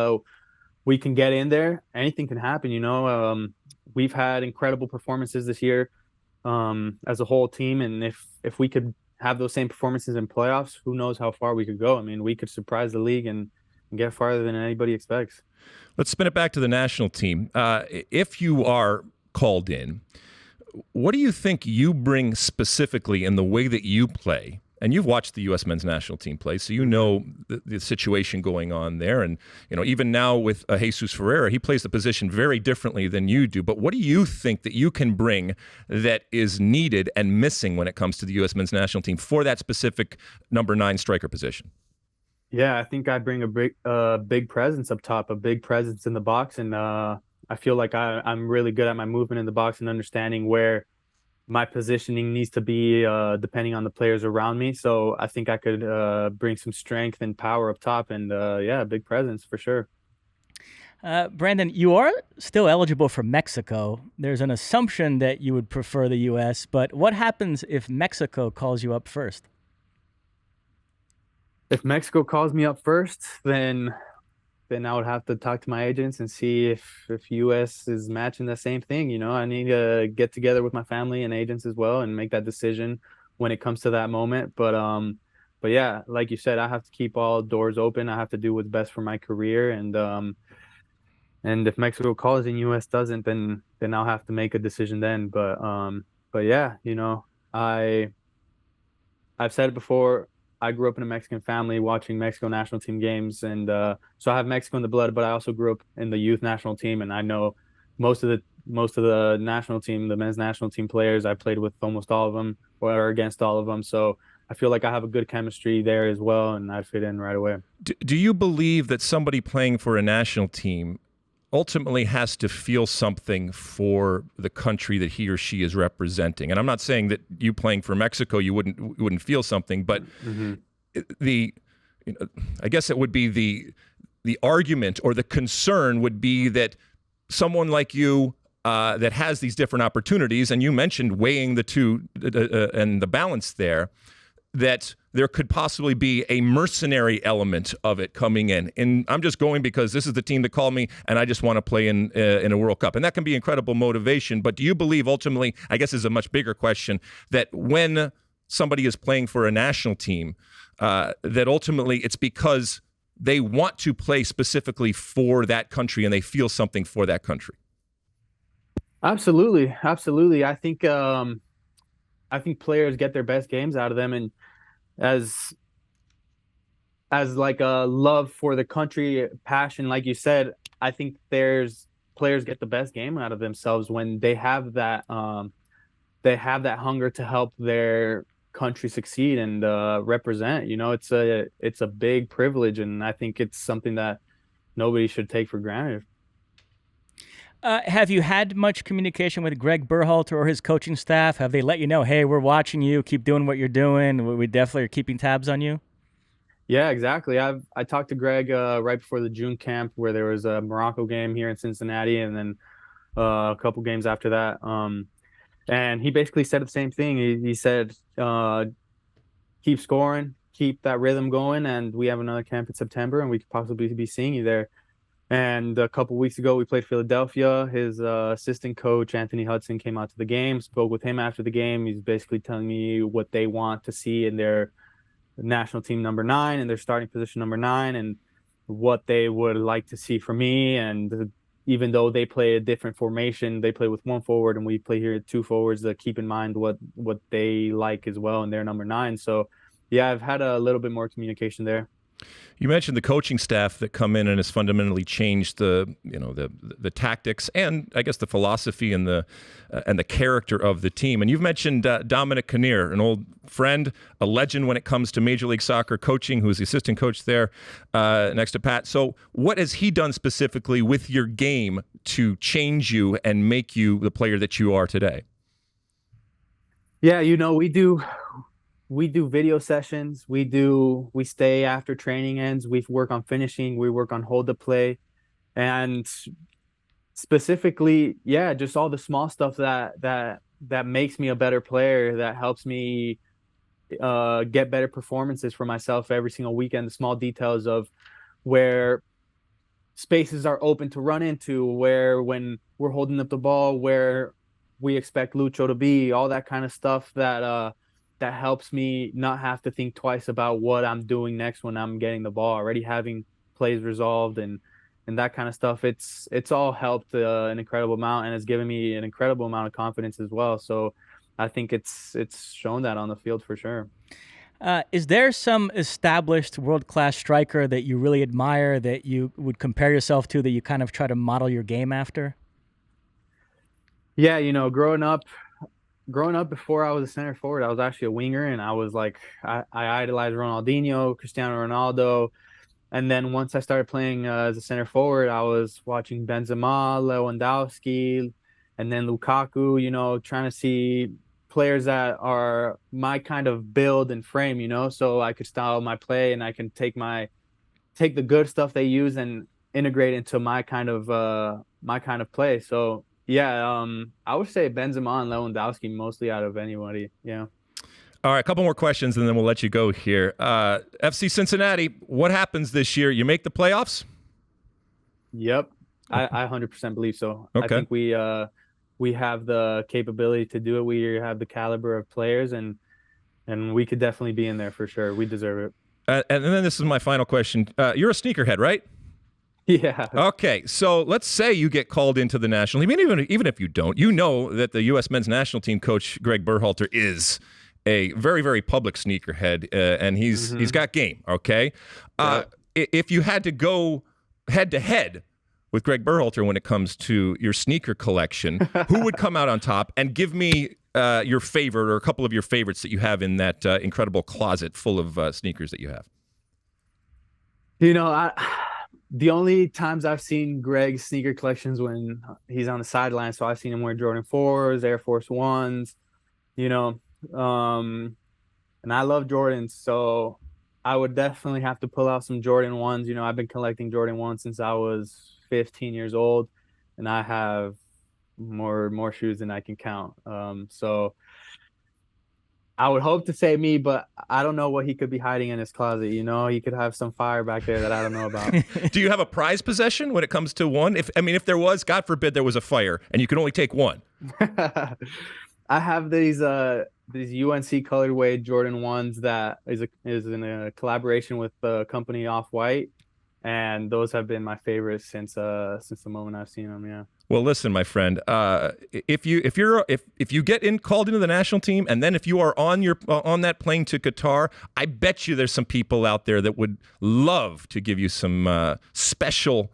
we can get in there, anything can happen. We've had incredible performances this year as a whole team. And if we could have those same performances in playoffs, who knows how far we could go. I mean, we could surprise the league and get farther than anybody expects. Let's spin it back to the national team. If you are called in, what do you think you bring specifically in the way that you play? And you've watched the U.S. men's national team play, so you know the situation going on there. And, even now with Jesus Ferreira, he plays the position very differently than you do. But what do you think that you can bring that is needed and missing when it comes to the U.S. men's national team for that specific number 9 striker position? Yeah, I think I bring a big presence up top, a big presence in the box. And I feel like I'm really good at my movement in the box and understanding where my positioning needs to be depending on the players around me. So I think I could bring some strength and power up top, and a big presence for sure. Brandon, you are still eligible for Mexico. There's an assumption that you would prefer the U.S., but what happens if Mexico calls you up first? If Mexico calls me up first, then I would have to talk to my agents and see if U.S. is matching the same thing. I need to get together with my family and agents as well and make that decision when it comes to that moment. But yeah, like you said, I have to keep all doors open. I have to do what's best for my career. And if Mexico calls and U.S. doesn't, then I'll have to make a decision then. But yeah, I've said it before. I grew up in a Mexican family watching Mexico national team games. And so I have Mexico in the blood, but I also grew up in the youth national team. And I know most of the national team, the men's national team players. I played with almost all of them or against all of them. So I feel like I have a good chemistry there as well, and I fit in right away. Do you believe that somebody playing for a national team ultimately has to feel something for the country that he or she is representing? And I'm not saying that you playing for Mexico, you wouldn't feel something, but I guess it would be the argument or the concern would be that someone like you that has these different opportunities, and you mentioned weighing the two and the balance there, that there could possibly be a mercenary element of it coming in. And I'm just going because this is the team that called me and I just want to play in a World Cup. And that can be incredible motivation. But do you believe ultimately, I guess is a much bigger question, that when somebody is playing for a national team, that ultimately it's because they want to play specifically for that country and they feel something for that country? Absolutely. Absolutely. I think players get their best games out of them, and as like a love for the country, passion, like you said, I think players get the best game out of themselves when they have that hunger to help their country succeed and represent. It's a big privilege, and I think it's something that nobody should take for granted. Have you had much communication with Greg Berhalter or his coaching staff? Have they let you know, hey, we're watching you, keep doing what you're doing, we definitely are keeping tabs on you? Yeah, exactly. I talked to Greg right before the June camp where there was a Morocco game here in Cincinnati, and then a couple games after that. And he basically said the same thing. He said, keep scoring, keep that rhythm going, and we have another camp in September, and we could possibly be seeing you there. And a couple weeks ago, we played Philadelphia. His assistant coach, Anthony Hudson, came out to the game, spoke with him after the game. He's basically telling me what they want to see in their national team number 9 and their starting position number 9, and what they would like to see from me. And even though they play a different formation, they play with 1 forward and we play here at 2 forwards, to keep in mind what they like as well in their number 9. So yeah, I've had a little bit more communication there. You mentioned the coaching staff that come in and has fundamentally changed the tactics and I guess the philosophy and the character of the team. And you've mentioned Dominic Kinnear, an old friend, a legend when it comes to Major League Soccer coaching, who's the assistant coach there next to Pat. So what has he done specifically with your game to change you and make you the player that you are today? Yeah, we do video sessions. We stay after training ends. We work on finishing. We work on hold to play. And specifically, yeah, just all the small stuff that makes me a better player, that helps me get better performances for myself every single weekend. The small details of where spaces are open to run into, where when we're holding up the ball, where we expect Lucho to be, all that kind of stuff that helps me not have to think twice about what I'm doing next when I'm getting the ball, already having plays resolved and that kind of stuff. It's all helped an incredible amount, and it's given me an incredible amount of confidence as well. So I think it's shown that on the field for sure. Is there some established world-class striker that you really admire, that you would compare yourself to, that you kind of try to model your game after? Yeah, growing up before I was a center forward, I was actually a winger, and I was like, I idolized Ronaldinho, Cristiano Ronaldo. And then once I started playing as a center forward, I was watching Benzema, Lewandowski, and then Lukaku, trying to see players that are my kind of build and frame, so I could style my play and I can take the good stuff they use and integrate into my kind of play. So yeah, I would say Benzema and Lewandowski mostly out of anybody. Yeah. All right, a couple more questions and then we'll let you go here. FC Cincinnati, what happens this year? You make the playoffs? Yep, I 100% believe so. Okay. I think we have the capability to do it. We have the caliber of players, and we could definitely be in there for sure. We deserve it. And then this is my final question. You're a sneakerhead, right? Yeah. Okay, so let's say you get called into the national team. Even if you don't, you know that the U.S. men's national team coach, Greg Berhalter, is a very, very public sneakerhead, and he's got game, okay? If you had to go head-to-head with Greg Berhalter when it comes to your sneaker collection, who would come out on top? And give me your favorite or a couple of your favorites that you have in that incredible closet full of sneakers that you have. The only times I've seen Greg's sneaker collections when he's on the sideline. So I've seen him wear Jordan 4s, Air Force 1s, and I love Jordans. So I would definitely have to pull out some Jordan 1s. I've been collecting Jordan 1s since I was 15 years old, and I have more shoes than I can count. So I would hope to say me, but I don't know what he could be hiding in his closet. He could have some fire back there that I don't know about. Do you have a prized possession when it comes to one? If there was, God forbid, there was a fire and you could only take one. I have these UNC colorway Jordan 1s that is in a collaboration with the company Off-White, and those have been my favorites since the moment I've seen them. Yeah. Well, listen, my friend. If you get called into the national team, and then if you are on that plane to Qatar, I bet you there's some people out there that would love to give you some special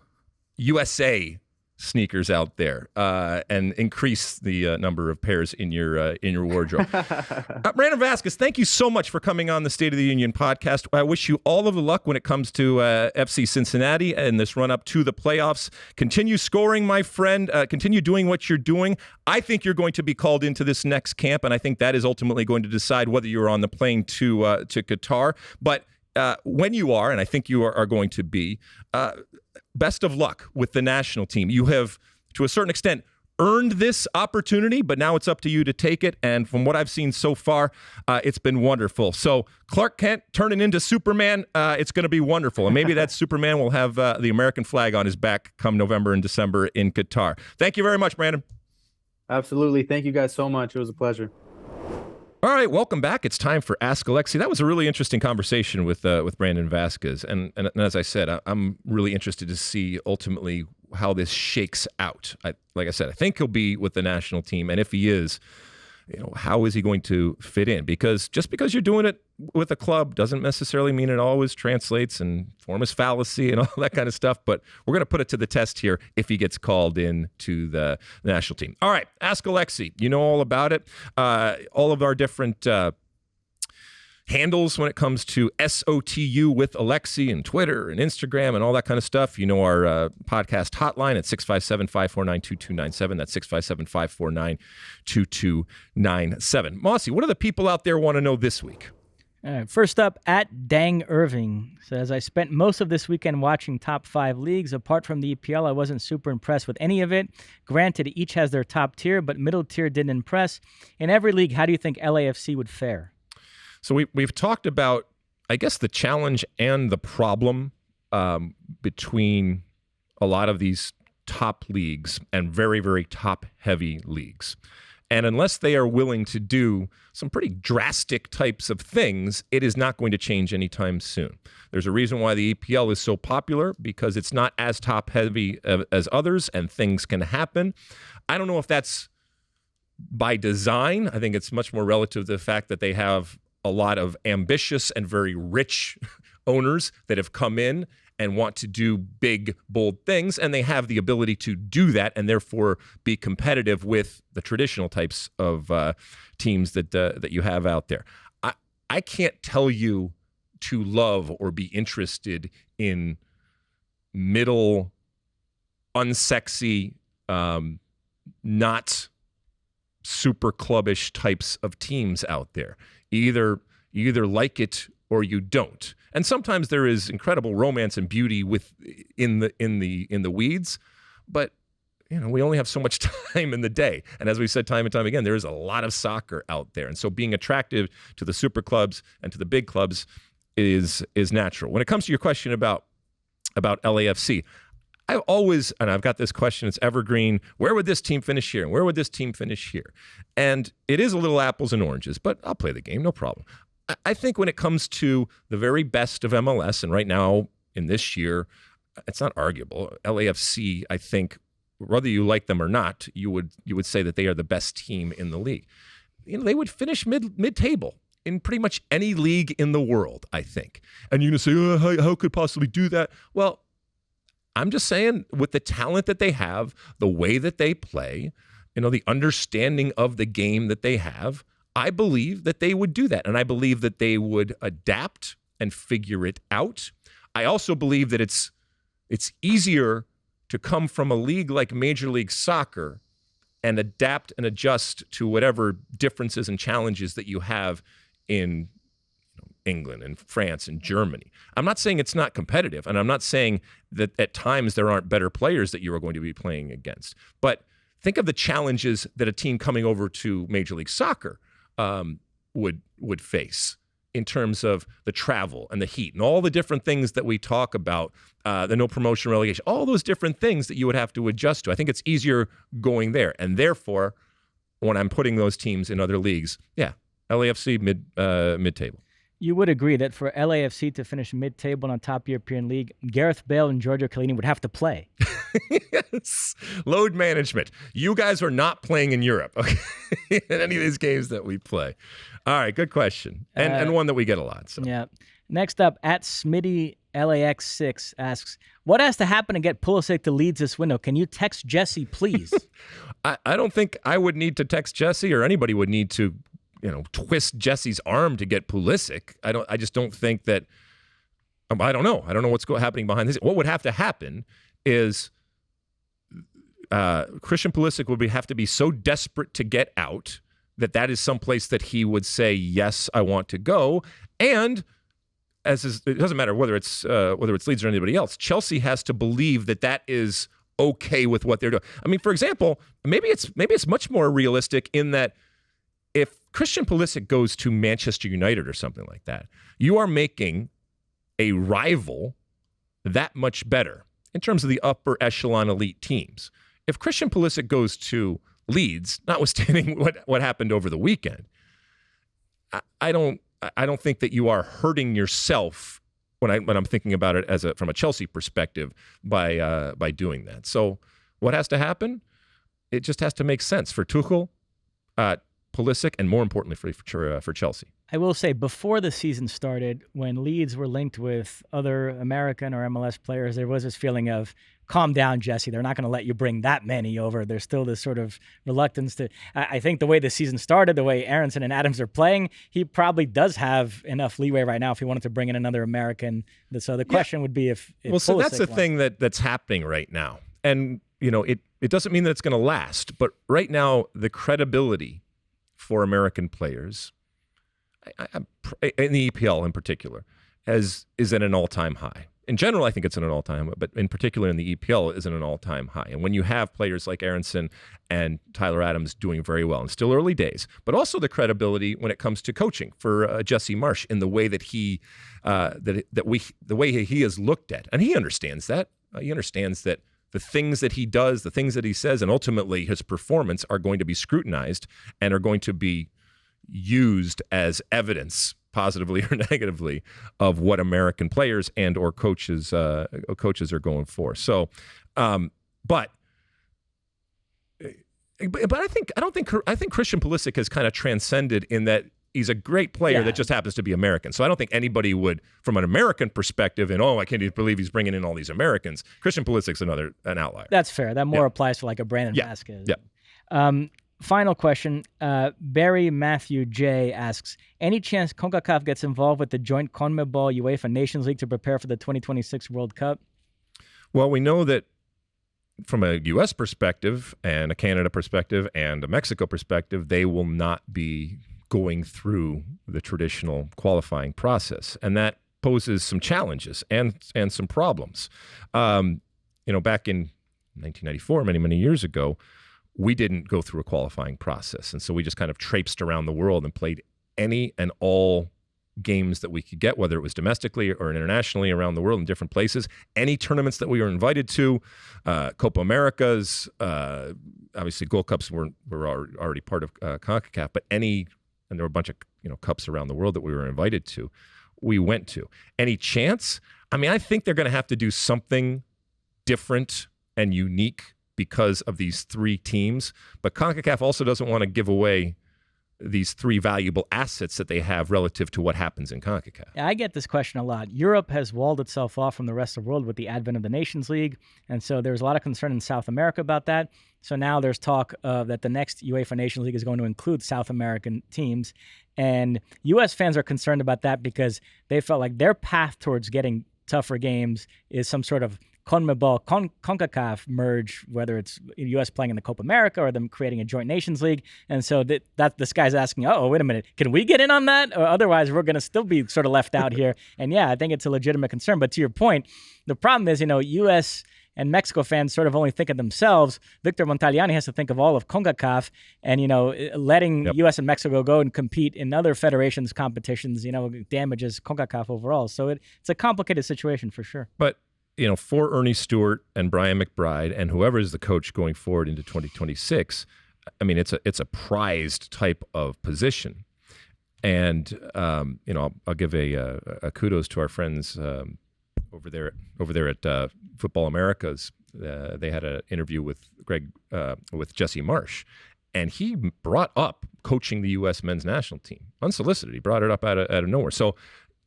USA sneakers out there and increase the number of pairs in your wardrobe. Brandon Vazquez, thank you so much for coming on the State of the Union podcast. I wish you all of the luck when it comes to FC Cincinnati and this run up to the playoffs. Continue scoring, my friend. Continue doing what you're doing. I think you're going to be called into this next camp, and I think that is ultimately going to decide whether you're on the plane to Qatar. But when you are, and I think you are going to be, best of luck with the national team. You have, to a certain extent, earned this opportunity, but now it's up to you to take it. And from what I've seen so far, it's been wonderful. So Clark Kent turning into Superman, it's going to be wonderful. And maybe that Superman will have the American flag on his back come November and December in Qatar. Thank you very much, Brandon. Absolutely. Thank you guys so much. It was a pleasure. All right, welcome back. It's time for Ask Alexi. That was a really interesting conversation with Brandon Vazquez. And as I said, I'm really interested to see ultimately how this shakes out. Like I said, I think he'll be with the national team. And if he is, how is he going to fit in? Because just because you're doing it with a club doesn't necessarily mean it always translates and form fallacy and all that kind of stuff. But we're going to put it to the test here if he gets called in to the national team. All right, Ask Alexi. You know all about it. All of our different handles when it comes to SOTU with Alexi and Twitter and Instagram and all that kind of stuff. You know our podcast hotline at 657-549-2297. That's 657-549-2297. Mosse, what do the people out there want to know this week? All right, first up, at Dang Irving says, I spent most of this weekend watching top 5 leagues. Apart from the EPL, I wasn't super impressed with any of it. Granted, each has their top tier, but middle tier didn't impress. In every league, how do you think LAFC would fare? So we've talked about, I guess, the challenge and the problem between a lot of these top leagues and very, very top-heavy leagues. And unless they are willing to do some pretty drastic types of things, it is not going to change anytime soon. There's a reason why the EPL is so popular, because it's not as top-heavy as others, and things can happen. I don't know if that's by design. I think it's much more relative to the fact that they have a lot of ambitious and very rich owners that have come in and want to do big, bold things, and they have the ability to do that and therefore be competitive with the traditional types of teams that you have out there. I can't tell you to love or be interested in middle, unsexy, not super clubbish types of teams out there. You either like it or you don't. And sometimes there is incredible romance and beauty in the weeds, but we only have so much time in the day. And as we said time and time again, there is a lot of soccer out there. And so being attractive to the super clubs and to the big clubs is natural. When it comes to your question about LAFC, I've got this question, it's evergreen, where would this team finish here? And where would this team finish here? And it is a little apples and oranges, but I'll play the game, no problem. I think when it comes to the very best of MLS, and right now in this year, it's not arguable. LAFC, I think, whether you like them or not, you would say that they are the best team in the league. They would finish mid-table in pretty much any league in the world, I think. And you're going to say, how could possibly do that? Well, I'm just saying, with the talent that they have, the way that they play, the understanding of the game that they have, I believe that they would do that. And I believe that they would adapt and figure it out. I also believe that it's easier to come from a league like Major League Soccer and adapt and adjust to whatever differences and challenges that you have in England and France and Germany. I'm not saying it's not competitive, and I'm not saying that at times there aren't better players that you are going to be playing against. But think of the challenges that a team coming over to Major League Soccer would face in terms of the travel and the heat and all the different things that we talk about, the no promotion relegation, all those different things that you would have to adjust to. I think it's easier going there. And therefore, when I'm putting those teams in other leagues, LAFC mid-table. You would agree that for LAFC to finish mid-table in a top European league, Gareth Bale and Giorgio Chiellini would have to play. Yes. Load management. You guys are not playing in Europe, okay? In any of these games that we play. All right, good question. And one that we get a lot. So. Yeah. Next up, at Smitty LAX6 asks, what has to happen to get Pulisic to Leeds this window? Can you text Jesse, please? I don't think I would need to text Jesse, or anybody would need to twist Jesse's arm to get Pulisic. I just don't think that. I don't know. I don't know what's happening behind this. What would have to happen is Christian Pulisic would have to be so desperate to get out that is someplace that he would say, yes, I want to go. And it doesn't matter whether it's Leeds or anybody else. Chelsea has to believe that is okay with what they're doing. I mean, for example, maybe it's much more realistic in that if Christian Pulisic goes to Manchester United or something like that, you are making a rival that much better in terms of the upper echelon elite teams. If Christian Pulisic goes to Leeds, notwithstanding what happened over the weekend, I don't think that you are hurting yourself when I'm thinking about it from a Chelsea perspective by doing that. So what has to happen? It just has to make sense for Tuchel, Pulisic, and more importantly for Chelsea. I will say, before the season started, when Leeds were linked with other American or MLS players, there was this feeling of, calm down, Jesse. They're not going to let you bring that many over. There's still this sort of reluctance to... I think the way the season started, the way Aronson and Adams are playing, he probably does have enough leeway right now if he wanted to bring in another American. So the question would be if well, so that's the thing that's happening right now. And, it doesn't mean that it's going to last. But right now, the credibility for American players... in the EPL in particular, is at an all-time high. In general, I think it's at an all-time high, but in particular in the EPL is at an all-time high. And when you have players like Aronson and Tyler Adams doing very well, and still early days, but also the credibility when it comes to coaching for Jesse Marsch in the way that he is looked at, and he understands that. He understands that the things that he does, the things that he says, and ultimately his performance are going to be scrutinized and are going to be used as evidence, positively or negatively, of what American players and or coaches are going for. So, but I think Christian Pulisic has kind of transcended in that he's a great player that just happens to be American. So I don't think anybody would, from an American perspective, I can't even believe he's bringing in all these Americans. Christian Pulisic's an outlier. That's fair. That more applies to like a Brandon Vazquez. Yeah. Final question. Barry Matthew J asks, any chance CONCACAF gets involved with the joint CONMEBOL UEFA Nations League to prepare for the 2026 World Cup? Well, we know that from a U.S. perspective and a Canada perspective and a Mexico perspective, they will not be going through the traditional qualifying process. And that poses some challenges and some problems. Back in 1994, many years ago, we didn't go through a qualifying process. And so we just kind of traipsed around the world and played any and all games that we could get, whether it was domestically or internationally around the world in different places. Any tournaments that we were invited to, Copa Americas, obviously Gold Cups were already part of CONCACAF, but and there were a bunch of cups around the world that we were invited to, we went to. Any chance? I think they're going to have to do something different and unique because of these three teams. But CONCACAF also doesn't want to give away these three valuable assets that they have relative to what happens in CONCACAF. Yeah, I get this question a lot. Europe has walled itself off from the rest of the world with the advent of the Nations League, and so there's a lot of concern in South America about that. So now there's talk that the next UEFA Nations League is going to include South American teams, and U.S. fans are concerned about that because they felt like their path towards getting tougher games is some sort of CONMEBOL, CONCACAF merge, whether it's U.S. playing in the Copa America or them creating a joint Nations League. And so that this guy's asking, wait a minute, can we get in on that? Or otherwise, we're going to still be sort of left out here. And yeah, I think it's a legitimate concern. But to your point, the problem is, U.S. and Mexico fans sort of only think of themselves. Victor Montagliani has to think of all of CONCACAF and, letting U.S. and Mexico go and compete in other federations competitions, damages CONCACAF overall. So it's a complicated situation for sure. But for Ernie Stewart and Brian McBride and whoever is the coach going forward into 2026, it's a prized type of position. And, I'll give a kudos to our friends over there at Football Americas. They had an interview with with Jesse Marsch, and he brought up coaching the U.S. men's national team unsolicited. He brought it up out of nowhere. So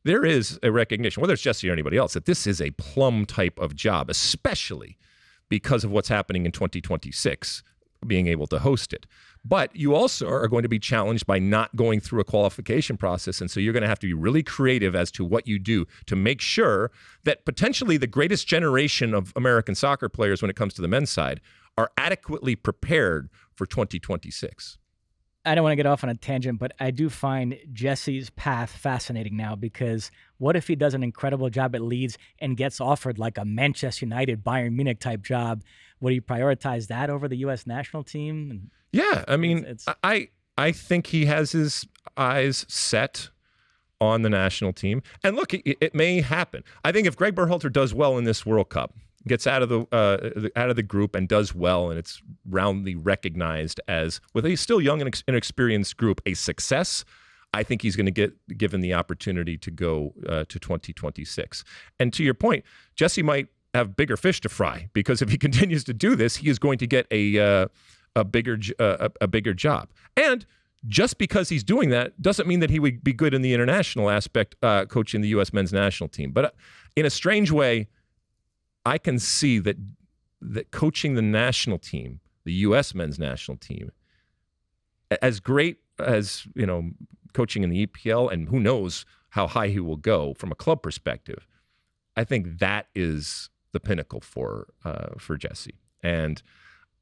there is a recognition, whether it's Jesse or anybody else, that this is a plum type of job, especially because of what's happening in 2026, being able to host it. But you also are going to be challenged by not going through a qualification process. And so you're going to have to be really creative as to what you do to make sure that potentially the greatest generation of American soccer players when it comes to the men's side are adequately prepared for 2026. I don't want to get off on a tangent, but I do find Jesse's path fascinating now, because what if he does an incredible job at Leeds and gets offered like a Manchester United, Bayern Munich type job? Would he prioritize that over the U.S. national team? Yeah, I mean, I think he has his eyes set on the national team. And look, it may happen. I think if Greg Berhalter does well in this World Cup, gets out of the group and does well, and it's roundly recognized as, with a still young and inexperienced group, a success, I think he's going to get given the opportunity to go to 2026. And to your point, Jesse might have bigger fish to fry, because if he continues to do this, he is going to get a bigger job. And just because he's doing that doesn't mean that he would be good in the international aspect, coaching the U.S. men's national team. But in a strange way, I can see that coaching the national team, the U.S. men's national team, as great as, coaching in the EPL, and who knows how high he will go from a club perspective, I think that is the pinnacle for Jesse. And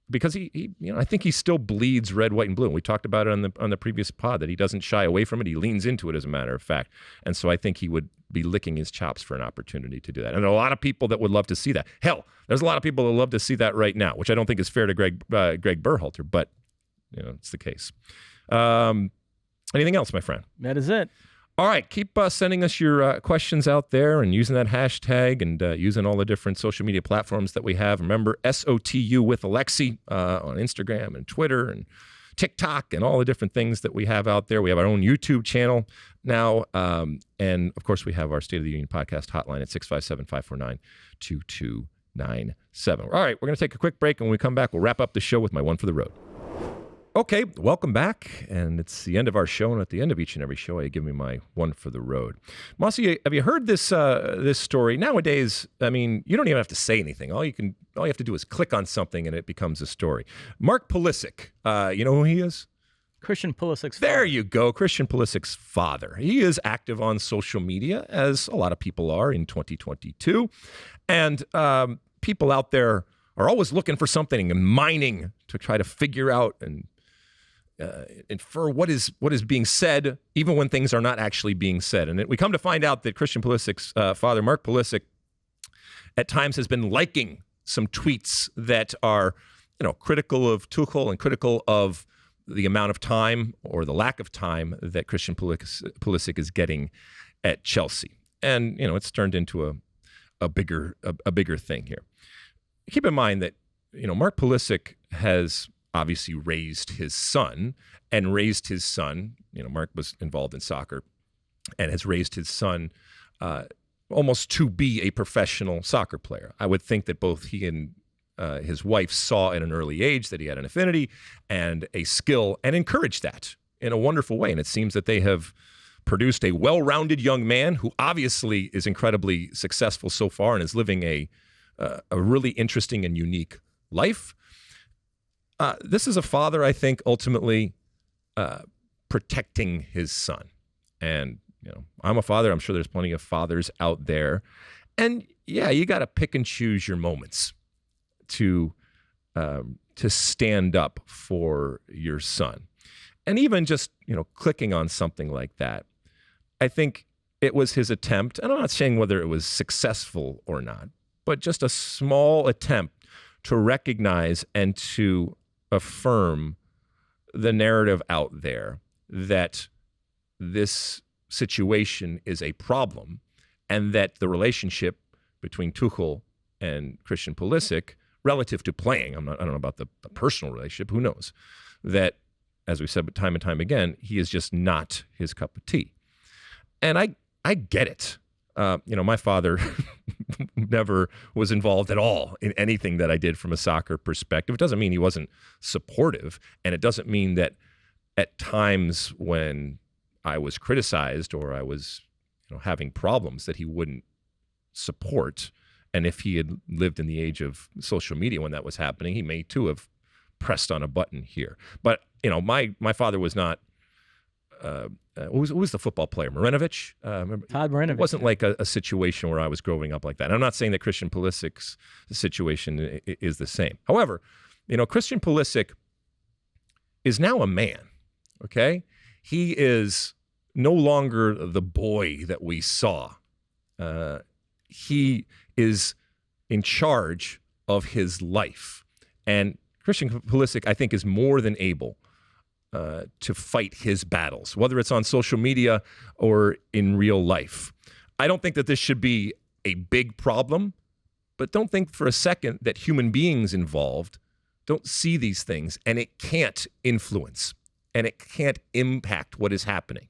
because he I think he still bleeds red, white, and blue. And we talked about it on the previous pod, that he doesn't shy away from it. He leans into it, as a matter of fact. And so I think he would be licking his chops for an opportunity to do that. And there are a lot of people that would love to see that. Hell, there's a lot of people that love to see that right now, which I don't think is fair to Greg Berhalter, but it's the case. Anything else, my friend? That is it. All right, keep sending us your questions out there, and using that hashtag, and using all the different social media platforms that we have. Remember, SOTU with Alexi on Instagram and Twitter and TikTok and all the different things that we have out there. We have our own YouTube channel now. And, of course, we have our State of the Union podcast hotline at 657-549-2297. All right, we're going to take a quick break, and when we come back, we'll wrap up the show with my one for the road. Okay, welcome back, and it's the end of our show, and at the end of each and every show, I give me my one for the road. Mosse, have you heard this story? Nowadays, I mean, you don't even have to say anything. All you have to do is click on something, and it becomes a story. Mark Pulisic, you know who he is? Christian Pulisic's father. There you go, Christian Pulisic's father. He is active on social media, as a lot of people are in 2022, and people out there are always looking for something and mining to try to figure out and infer what is being said, even when things are not actually being said. And we come to find out that Christian Pulisic's father, Mark Pulisic, at times has been liking some tweets that are, critical of Tuchel and critical of the amount of time or the lack of time that Christian Pulisic is getting at Chelsea. And, it's turned into a bigger thing here. Keep in mind that, Mark Pulisic has obviously raised his son. Mark was involved in soccer and has raised his son almost to be a professional soccer player. I would think that both he and his wife saw at an early age that he had an affinity and a skill, and encouraged that in a wonderful way. And it seems that they have produced a well-rounded young man who obviously is incredibly successful so far and is living a really interesting and unique life. This is a father, I think, ultimately protecting his son. And, I'm a father. I'm sure there's plenty of fathers out there. And, yeah, you got to pick and choose your moments to stand up for your son. And even just, clicking on something like that, I think it was his attempt, and I'm not saying whether it was successful or not, but just a small attempt to recognize and to affirm the narrative out there that this situation is a problem, and that the relationship between Tuchel and Christian Pulisic, relative to playing, I don't know about the personal relationship, who knows, that, as we said time and time again, he is just not his cup of tea. And I get it. My father never was involved at all in anything that I did from a soccer perspective. It doesn't mean he wasn't supportive, and it doesn't mean that at times when I was criticized or I was, having problems, that he wouldn't support. And if he had lived in the age of social media when that was happening, he may too have pressed on a button here. But my father was not. Who was the football player? Marinovic? Todd Marinovic. It wasn't like a situation where I was growing up like that. And I'm not saying that Christian Pulisic's situation is the same. However, Christian Pulisic is now a man. okay? He is no longer the boy that we saw. He is in charge of his life. And Christian Pulisic, I think, is more than able to fight his battles, whether it's on social media or in real life. I don't think that this should be a big problem, but don't think for a second that human beings involved don't see these things, and it can't influence and it can't impact what is happening.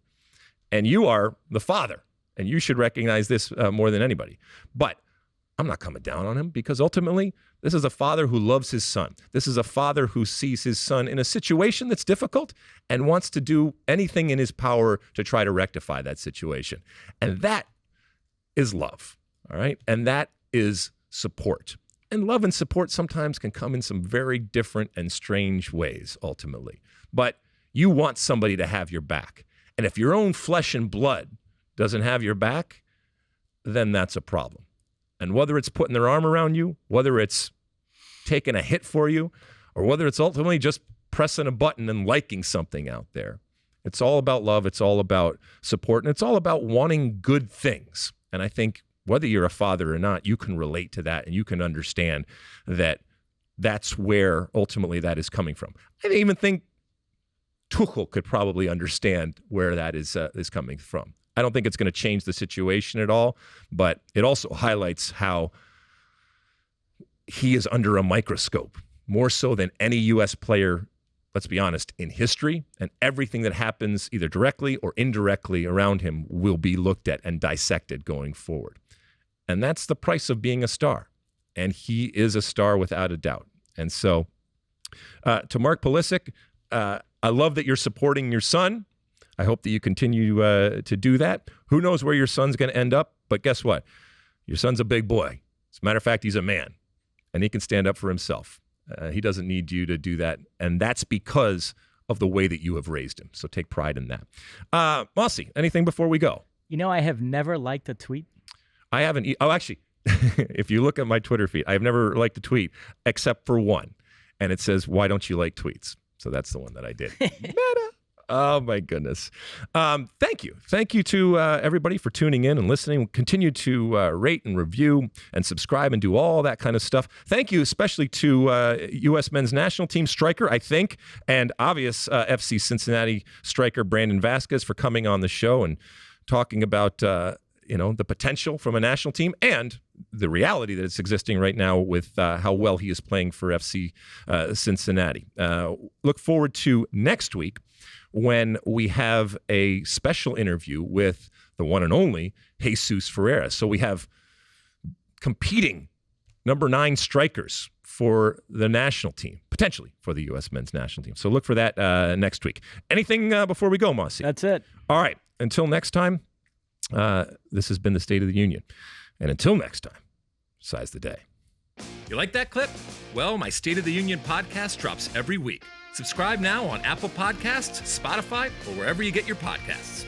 And you are the father, and you should recognize this more than anybody. But I'm not coming down on him, because ultimately, this is a father who loves his son. This is a father who sees his son in a situation that's difficult and wants to do anything in his power to try to rectify that situation. And that is love, all right? And that is support. And love and support sometimes can come in some very different and strange ways, ultimately. But you want somebody to have your back. And if your own flesh and blood doesn't have your back, then that's a problem. And whether it's putting their arm around you, whether it's taking a hit for you, or whether it's ultimately just pressing a button and liking something out there, it's all about love. It's all about support. And it's all about wanting good things. And I think whether you're a father or not, you can relate to that, and you can understand that that's where ultimately that is coming from. I even think Tuchel could probably understand where that is coming from. I don't think it's going to change the situation at all, but it also highlights how he is under a microscope, more so than any U.S. player, let's be honest, in history. And everything that happens either directly or indirectly around him will be looked at and dissected going forward. And that's the price of being a star. And he is a star without a doubt. And so to Mark Pulisic, I love that you're supporting your son. I hope that you continue to do that. Who knows where your son's going to end up? But guess what? Your son's a big boy. As a matter of fact, he's a man, and he can stand up for himself. He doesn't need you to do that, and that's because of the way that you have raised him. So take pride in that. Mosse, anything before we go? You know, I have never liked a tweet. I haven't. Oh, actually, if you look at my Twitter feed, I've never liked a tweet except for one, and it says, "Why don't you like tweets?" So that's the one that I did. Meta. Oh, my goodness. Thank you. Thank you to everybody for tuning in and listening. Continue to rate and review and subscribe and do all that kind of stuff. Thank you especially to U.S. men's national team striker, I think, and obvious FC Cincinnati striker Brandon Vazquez for coming on the show and talking about the potential from a national team and the reality that it's existing right now with how well he is playing for FC Cincinnati. Look forward to next week, when we have a special interview with the one and only Jesus Ferreira. So we have competing number 9 strikers for the national team, potentially for the U.S. men's national team. So look for that next week. Anything before we go, Mosse? That's it. All right. Until next time, this has been the State of the Union. And until next time, size the day. You like that clip? Well, my State of the Union podcast drops every week. Subscribe now on Apple Podcasts, Spotify, or wherever you get your podcasts.